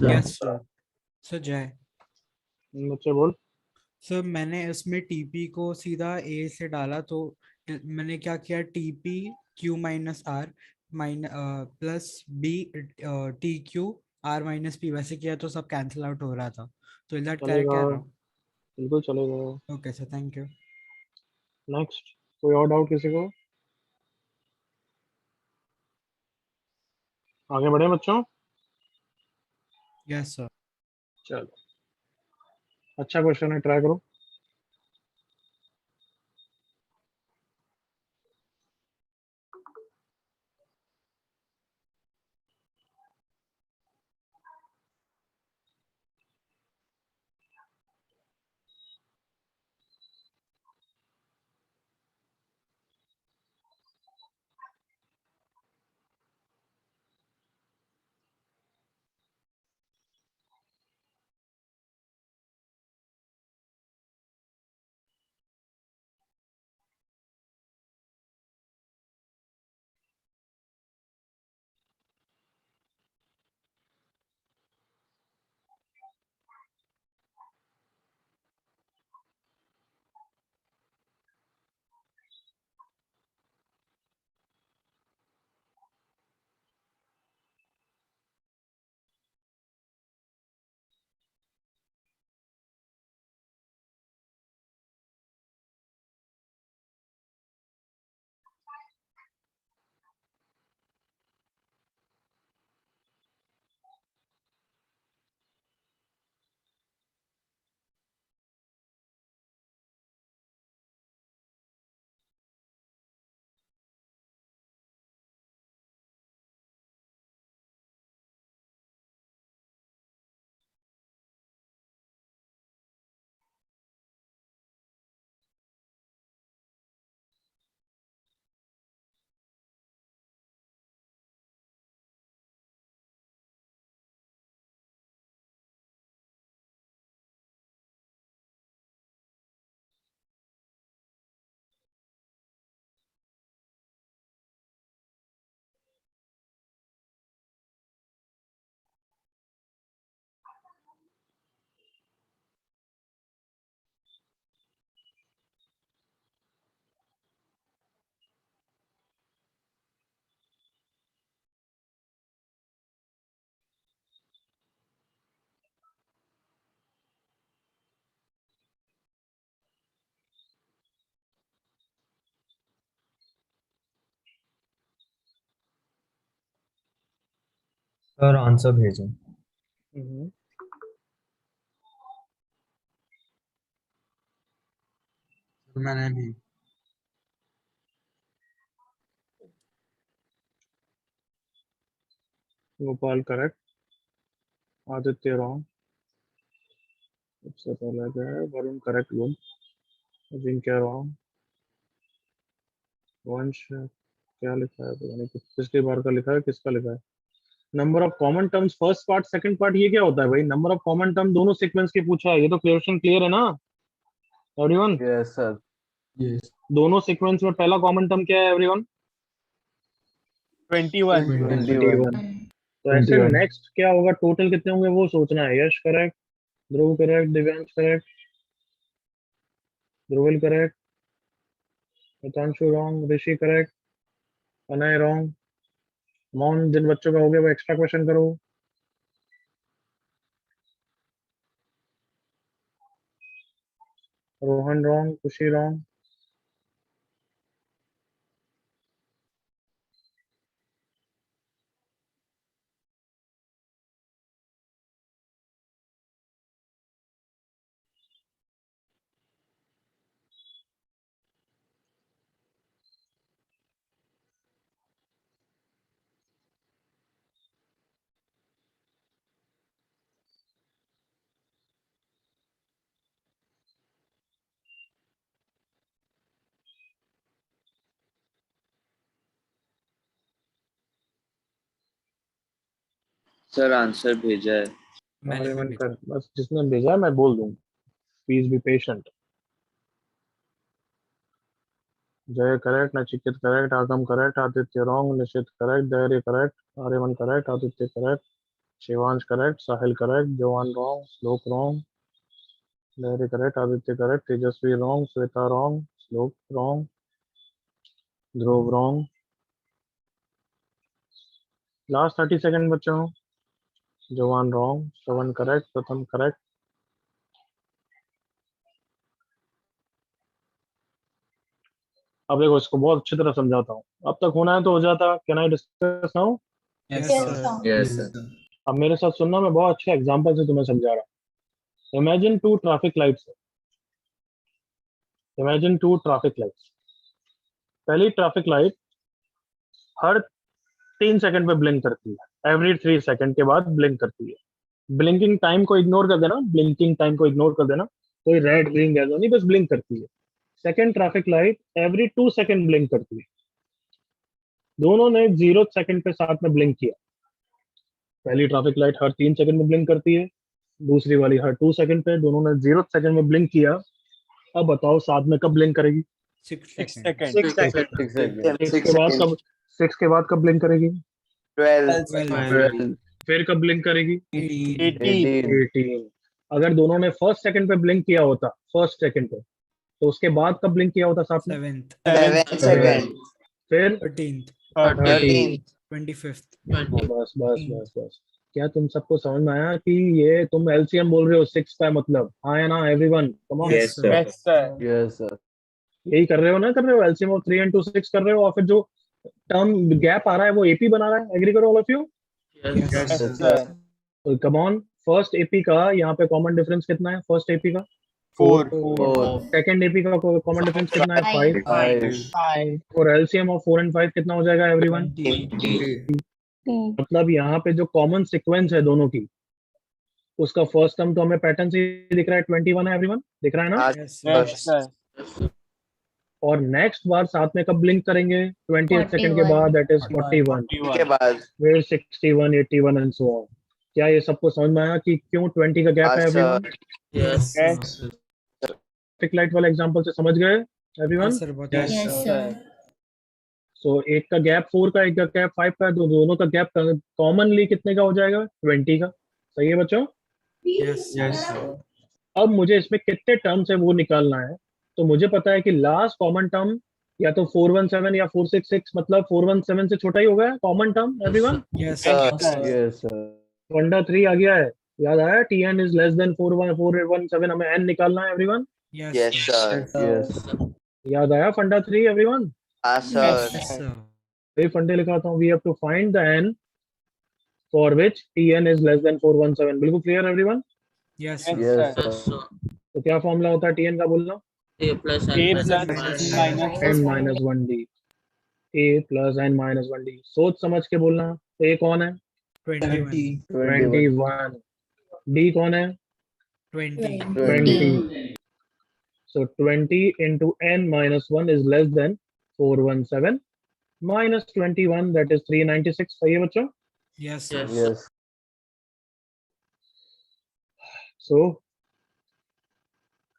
Speaker 9: Yes sir. सर जय
Speaker 1: बच्चे बोल।
Speaker 9: सर, मैंने इसमें टीपी को सीधा ए से डाला, तो मैंने क्या किया, TP Q minus are plus B T Q R minus P, वैसे किया तो सब कैंसिल आउट हो रहा था। तो इज दैट करेक्ट
Speaker 1: चलेगा,
Speaker 9: या रॉन्ग?
Speaker 1: बिल्कुल चलेगा।
Speaker 9: Okay sir, thank you.
Speaker 1: Next, कोई और डाउट किसी को? आगे बढ़े बच्चों?
Speaker 9: Yes sir.
Speaker 1: चलो, अच्छा क्वेश्चन है, ट्राई करो।
Speaker 3: सर आंसर भेजो।
Speaker 9: मैंने भी।
Speaker 1: गोपाल करेक्ट, आदित्य रॉन्ग, सबसे पहले क्या है, Varun correct, good, Ajinkya wrong, वंश क्या लिखा है पता नहीं, पिछली बार का लिखा है, किसका लिखा है? Number of common terms first part second part, ये क्या होता है भाई? नंबर ऑफ कॉमन टर्म दोनों सीक्वेंस के पूछा है, ये तो क्वेश्चन क्लियर है ना एवरीवन?
Speaker 7: Yes, sir.
Speaker 8: Yes.
Speaker 1: दोनों सीक्वेंस में पहला कॉमन टर्म क्या है एवरीवन?
Speaker 4: 21.
Speaker 7: 21.
Speaker 1: 21। तो ऐसे नेक्स्ट क्या होगा, टोटल कितने होंगे वो सोचना है। Yash correct, Dhruv correct, Divyansh correct, Dhruval correct, Hitanshu wrong, Rishi correct, Anay wrong, मौन जिन बच्चों का हो गया वो एक्स्ट्रा क्वेश्चन करो, रोहन रॉन्ग, खुशी रॉन्ग,
Speaker 6: सर आंसर भेजा है।
Speaker 8: मैंने भी
Speaker 1: आर्यमन
Speaker 8: भेजा।
Speaker 1: कर, बस जिसने भेजा है मैं बोल दूंगा, please be patient. Jay correct, Nachiket correct, Aagam correct, Aditya wrong, Nishit correct, Dhairya correct, Aryaman correct, Aditya correct, Shivansh correct, Sahil correct, Jawan wrong, Shlok wrong, Dhairya correct, Aditya correct, Tejasvi wrong, Shweta wrong, Shlok wrong, Dhruv wrong. Last 30 second बच्चों। Jawan wrong, Shravan correct, Pratham correct. अब देखो इसको बहुत अच्छी तरह समझाता हूँ, अब तक होना है तो हो जाता। Can I discuss now?
Speaker 8: Yes,
Speaker 5: Yes,
Speaker 8: sir.
Speaker 5: sir.
Speaker 6: Yes, sir.
Speaker 1: अब मेरे साथ सुनना, मैं बहुत अच्छे एग्जांपल से तुम्हें समझा रहा हूँ। Imagine two traffic lights. Imagine two traffic lights. पहली ट्रैफिक लाइट हर 3 सेकंड पे ब्लिंक करती है, एवरी 3 सेकंड के बाद ब्लिंक करती है। ब्लिंकिंग टाइम को इग्नोर कर देना, ब्लिंकिंग टाइम को इग्नोर कर देना, कोई रेड ग्रीन येलो नहीं, बस ब्लिंक करती है। Second traffic light every 2 second blink करती है। दोनों ने 0 सेकंड पे साथ में ब्लिंक किया। पहली ट्रैफिक लाइट हर 3 सेकंड में ब्लिंक करती है, दूसरी वाली हर 2 सेकंड पे, दोनों ने 0 सेकंड में ब्लिंक किया। अब बताओ साथ में कब ब्लिंक करेगी?
Speaker 9: 6
Speaker 4: 6
Speaker 9: सेकंड।
Speaker 4: seconds.
Speaker 6: 6 seconds.
Speaker 1: 6 के बाद कब? 6 के बाद कब ब्लिंक करेगी?
Speaker 6: 12.
Speaker 8: 12.
Speaker 1: फिर कब ब्लिंक करेगी?
Speaker 8: 18.
Speaker 4: 18.
Speaker 1: 18। अगर दोनों ने फर्स्ट सेकंड पे ब्लिंक किया होता, फर्स्ट सेकंड पे, तो उसके बाद कब ब्लिंक किया होता साथ में?
Speaker 9: 7th
Speaker 6: 7 seconds.
Speaker 1: फिर
Speaker 9: 13th
Speaker 1: 13।
Speaker 9: 25th।
Speaker 1: बस बस बस बस। क्या तुम सबको समझ में आया कि ये तुम एलसीएम बोल रहे हो 6 का मतलब? हाँ या ना everyone? Come on.
Speaker 8: Yes, sir.
Speaker 4: Yes, sir.
Speaker 7: Yes, sir.
Speaker 1: यही कर रहे हो ना, कर रहे हो एलसीएम ऑफ 3 and 2 6 कर रहे हो, और फिर जो टर्म गैप आ रहा है वो एपी बना रहा है। एग्री करो all of you?
Speaker 8: Yes,
Speaker 4: Yes,
Speaker 8: sir.
Speaker 4: sir.
Speaker 1: Come on. First AP का यहाँ पे कॉमन डिफरेंस कितना है? फर्स्ट एपी का
Speaker 4: 4.
Speaker 7: 4.
Speaker 1: सेकंड एपी का कॉमन डिफरेंस कितना है? 5।
Speaker 7: 5.
Speaker 1: और एलसीएम ऑफ 4 and 5 कितना हो जाएगा एवरीवन?
Speaker 8: 20.
Speaker 1: मतलब यहाँ पे जो कॉमन सीक्वेंस है दोनों की, उसका फर्स्ट टर्म तो हमें पैटर्न से ही दिख रहा है, 21 है एवरीवन, दिख रहा है ना?
Speaker 9: Yes, sir.
Speaker 4: Yes, sir.
Speaker 1: और नेक्स्ट बार साथ में कब ब्लिंक करेंगे? 20 सेकंड के बाद, दैट इज 41।
Speaker 6: के बाद
Speaker 1: फिर 61, 81 एंड सो ऑन। क्या ये सबको समझ में आया कि क्यों 20 का गैप है everyone?
Speaker 8: Yes,
Speaker 4: Yes.
Speaker 8: sir.
Speaker 1: Traffic light वाले एग्जांपल से समझ गए
Speaker 9: हाँ
Speaker 1: एवरीवन?
Speaker 9: सर बहुत
Speaker 8: Yes,
Speaker 9: अच्छा।
Speaker 5: Yes,
Speaker 8: sir.
Speaker 5: sir.
Speaker 1: सो एक का गैप 4 का, एक का गैप 5 का, तो दोनों का गैप कॉमनली कितने का हो जाएगा? 20 का। सही है बच्चों?
Speaker 9: Yes,
Speaker 8: Yes, sir.
Speaker 1: अब मुझे इसमें कितने टर्म्स है वो निकालना है। तो मुझे पता है कि लास्ट कॉमन टर्म या तो 417 या 466, मतलब 417 से छोटा ही होगा common term everyone.
Speaker 9: yes,
Speaker 6: sir.
Speaker 7: Yes, sir.
Speaker 1: वंडा 3 आ गया है, याद आया? टीएन इज लेस देन 417, हमें एन निकालना है everyone.
Speaker 9: yes,
Speaker 6: Yes, sir.
Speaker 7: Yes.
Speaker 1: याद आया फंडा 3 एवरीवन?
Speaker 6: हाँ sir.
Speaker 9: yes, sir.
Speaker 1: ये फंडे लिखाता हूँ, we have to find the N for which T N is less than 417। बिल्कुल clear everyone?
Speaker 9: yes,
Speaker 4: Yes,
Speaker 9: sir.
Speaker 7: Yes,
Speaker 4: sir.
Speaker 7: sir.
Speaker 1: तो क्या फॉर्मूला होता है टीएन का? बोलना।
Speaker 8: A plus
Speaker 4: A plus
Speaker 9: minus
Speaker 4: B minus
Speaker 1: N minus 1 D. A plus N minus 1 D. सोच समझ के बोलना। तो ए कौन है?
Speaker 9: 21
Speaker 7: 21.
Speaker 1: 21। डी कौन है?
Speaker 9: 20
Speaker 1: 20। So 20 into n minus 1 is less than 417 minus 21, that is 396. सही है बच्चों?
Speaker 9: yes, sir.
Speaker 7: Yes.
Speaker 1: So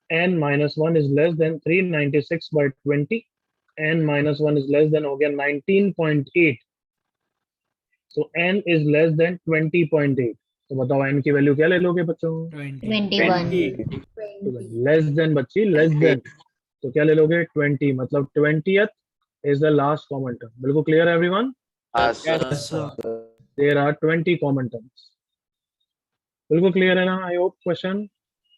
Speaker 1: n minus 1 is less than 396 by 20. n minus 1 is less than, हो गया 19.8. So n is less than 20.8. तो बताओ n की value क्या ले लोगे बच्चों?
Speaker 9: 20
Speaker 5: 21.
Speaker 1: लेस देन बच्ची, लेस देन। तो क्या ले लोगे? 20, मतलब 20th is the last common term. बिल्कुल क्लियर है एवरीवन?
Speaker 6: हाँ sir.
Speaker 8: Yes, sir.
Speaker 1: There are 20 common terms. बिल्कुल क्लियर है ना? I hope question.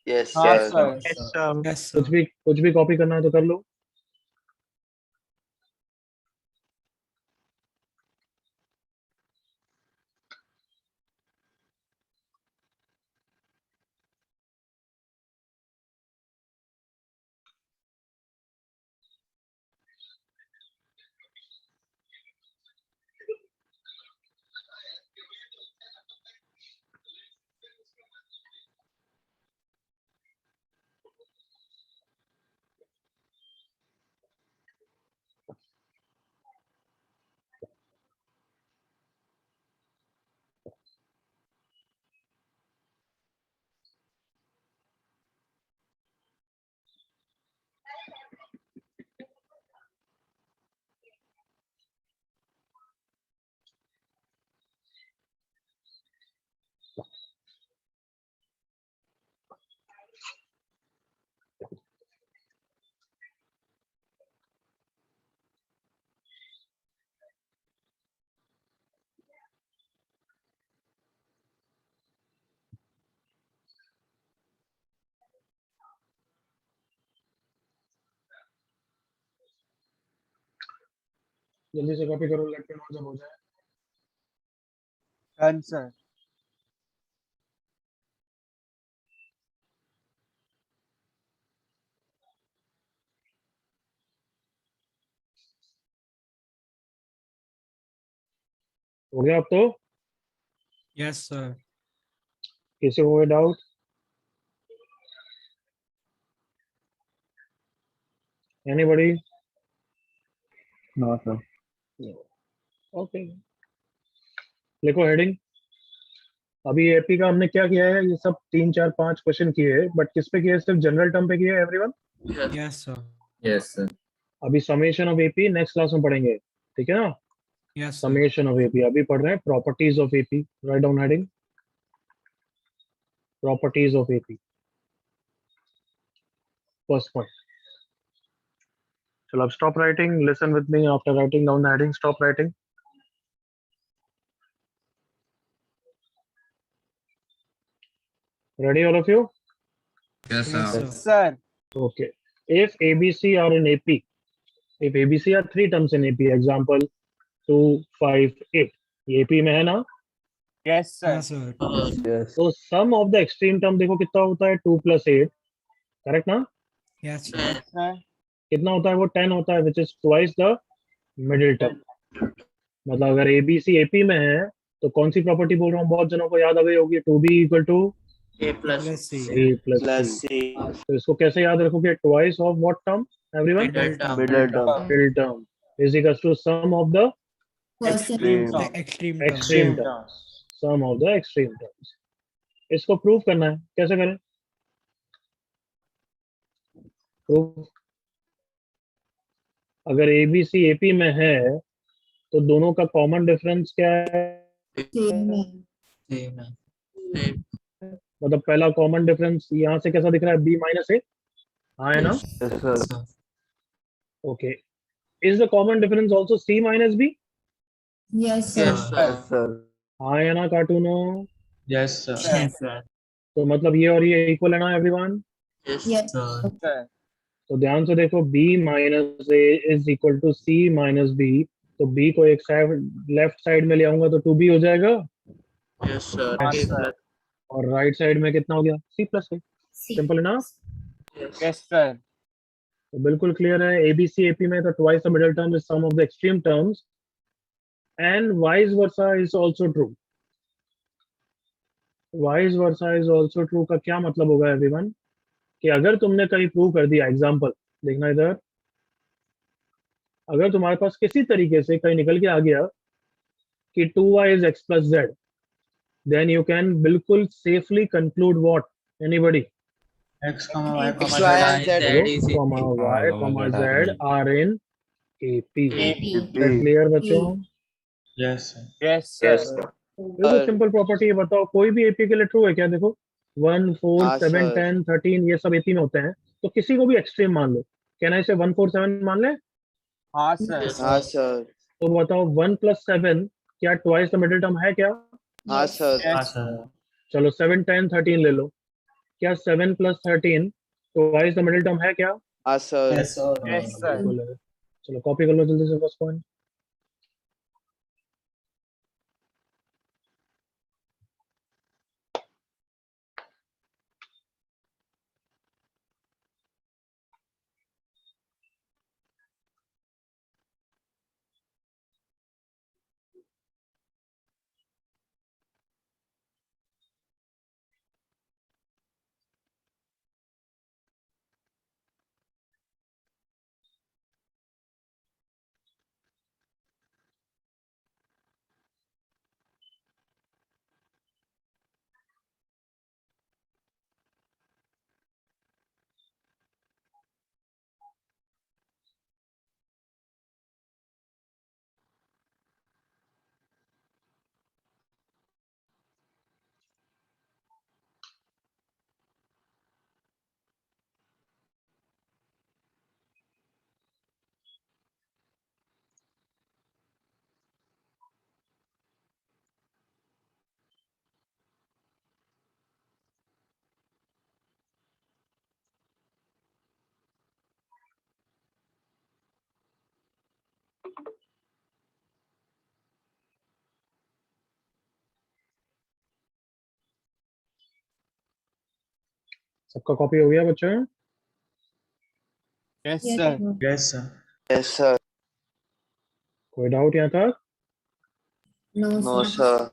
Speaker 6: Yes,
Speaker 4: हाँ
Speaker 6: sir.
Speaker 4: sir.
Speaker 9: yes, sir.
Speaker 1: कुछ भी कॉपी करना है तो कर लो। जल्दी से कॉपी करो, लेट मी नो जब हो जाए।
Speaker 7: Done, sir.
Speaker 1: हो गया अब तो?
Speaker 9: Yes sir.
Speaker 1: किसी को कोई doubt? Anybody?
Speaker 7: No, sir.
Speaker 1: Okay, लिखो हेडिंग। अभी एपी का हमने क्या किया है, ये सब 3 4 5 क्वेश्चन किए हैं, बट किस पे किए हैं? सिर्फ जनरल टर्म पे किए हैं everyone.
Speaker 9: Yes sir.
Speaker 4: Yes, sir.
Speaker 1: अभी summation of AP next class में पढ़ेंगे, ठीक है ना?
Speaker 9: Yes sir.
Speaker 1: Summation of AP अभी पढ़ रहे हैं। Properties of AP, write down heading, properties of AP, first point. चलो अब stop writing, listen with me after writing down the heading, stop writing. Ready, all of you?
Speaker 4: Yes,
Speaker 9: Yes,
Speaker 4: sir.
Speaker 9: sir.
Speaker 7: Sir.
Speaker 1: Okay. If ABC are in AP, if ABC are three terms in AP, example 2, 5, 8, ये AP में है ना?
Speaker 7: Yes, sir.
Speaker 9: हाँ sir.
Speaker 7: Yes.
Speaker 1: तो सम of the extreme term देखो कितना होता है, 2 + 8, करेक्ट ना?
Speaker 9: Yes sir.
Speaker 7: Yes, sir.
Speaker 1: कितना होता है वो? 10 होता है, which is twice the middle term. मतलब अगर ABC AP में है तो कौन सी प्रॉपर्टी बोल रहा हूँ, बहुत जनों को याद आ गई होगी, 2B =
Speaker 2: A plus
Speaker 9: plus C.
Speaker 1: A +
Speaker 6: plus
Speaker 1: C।
Speaker 6: C
Speaker 1: तो इसको कैसे याद रखोगे? Twice of what term everyone?
Speaker 2: middle term.
Speaker 7: Middle term.
Speaker 1: Middle term is equal to sum of the
Speaker 7: Extreme
Speaker 9: द
Speaker 7: term.
Speaker 9: Extreme
Speaker 1: extreme
Speaker 9: term.
Speaker 1: Terms, sum of the extreme terms. इसको prove करना है, कैसे करें प्रूफ? अगर ABC AP में है तो दोनों का कॉमन डिफरेंस क्या है?
Speaker 5: Same है.
Speaker 2: Same है. Same.
Speaker 1: मतलब पहला कॉमन डिफरेंस यहाँ से कैसा दिख रहा है? B - A, हाँ है ना?
Speaker 7: Yes, sir.
Speaker 2: Sir.
Speaker 1: Okay, is the common difference also C - B?
Speaker 5: Yes, sir.
Speaker 2: Yes, sir.
Speaker 7: Yes, sir.
Speaker 1: हाँ है ना कार्टूनो?
Speaker 4: Yes, sir.
Speaker 2: Yes, sir.
Speaker 1: तो मतलब ये और ये इक्वल है ना everyone?
Speaker 2: Yes,
Speaker 5: Yes.
Speaker 2: sir.
Speaker 7: Sir.
Speaker 1: तो ध्यान से देखो, B - A is equal to C - B, तो B को एक साइड लेफ्ट साइड में ले आऊंगा तो 2B हो जाएगा,
Speaker 2: Yes, sir.
Speaker 7: हाँ,
Speaker 2: A
Speaker 7: sir.
Speaker 2: plus.
Speaker 1: और राइट साइड में कितना हो गया? C + A।
Speaker 5: C.
Speaker 1: सिंपल है ना?
Speaker 2: Yes.
Speaker 7: Yes, sir.
Speaker 1: तो बिल्कुल क्लियर है। ABC AP में तो twice the middle term is sum of the extreme terms, and vice versa is also true. Vice versa is also true का क्या मतलब होगा एवरीवन? कि अगर तुमने कहीं प्रूव कर दिया, एग्जांपल देखना इधर, अगर तुम्हारे पास किसी तरीके से कहीं निकल के आ गया कि 2y is x + z, then you can बिल्कुल safely conclude what? Anybody?
Speaker 4: X, Y,
Speaker 6: X, Y, and Z.
Speaker 2: Z is
Speaker 1: comma y, comma z are in AP।
Speaker 5: AP.
Speaker 1: Clear बच्चों?
Speaker 4: Yes, sir.
Speaker 7: Yes, sir.
Speaker 6: Yes sir.
Speaker 1: देखो simple property है, बताओ कोई भी AP के लिए true है क्या? देखो 1, 4,
Speaker 6: हाँ,
Speaker 1: 7,
Speaker 6: sir.
Speaker 1: 10, 13 ये सब AP में होते हैं, तो किसी को भी एक्सट्रीम मान लो। कैन आई से 1, 4, 7 मान ले?
Speaker 7: हाँ, sir.
Speaker 2: Yes,
Speaker 6: हाँ
Speaker 2: sir.
Speaker 6: सर।
Speaker 1: तो बताओ 1 + 7 क्या ट्वाइस द मिडिल टर्म है क्या?
Speaker 6: हाँ सर।
Speaker 7: Yes,
Speaker 4: sir.
Speaker 1: चलो 7, 10, 13 ले लो, क्या 7 + 13 ट्वाइस द मिडिल टर्म है क्या?
Speaker 6: हाँ sir.
Speaker 2: Yes, sir.
Speaker 7: yes, sir.
Speaker 1: बिल्कुल है। चलो कॉपी कर लो जल्दी से फर्स्ट पॉइंट। सबका कॉपी हो गया बच्चों?
Speaker 7: Yes,
Speaker 5: Yes,
Speaker 7: sir.
Speaker 5: sir.
Speaker 4: Yes, sir.
Speaker 6: Yes, sir.
Speaker 1: कोई डाउट यहाँ तक?
Speaker 5: No,
Speaker 6: No,
Speaker 5: sir.
Speaker 6: sir.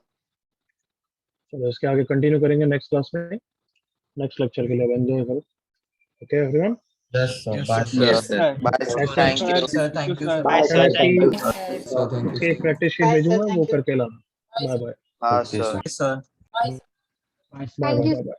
Speaker 1: चलो इसके आगे कंटिन्यू करेंगे नेक्स्ट क्लास में, नेक्स्ट लेक्चर के लिए। अब एंजॉय करो। Okay everyone,
Speaker 3: Yes, sir.
Speaker 8: Yes,
Speaker 3: Bye,
Speaker 8: sir.
Speaker 3: sir.
Speaker 2: Yes, sir.
Speaker 6: Bye, sir.
Speaker 1: Yes, sir.
Speaker 6: Thank you.
Speaker 8: Sir, thank you, sir.
Speaker 7: Bye, sir.
Speaker 1: इसकी
Speaker 7: Thank you.
Speaker 8: Sir, thank you,
Speaker 1: इसकी
Speaker 8: sir.
Speaker 1: Practice sheet भेजूंगा, वो करके लाना। Bye bye
Speaker 6: हाँ,
Speaker 3: Okay,
Speaker 6: sir.
Speaker 3: sir.
Speaker 8: Yes, sir.
Speaker 1: Bye bye bye.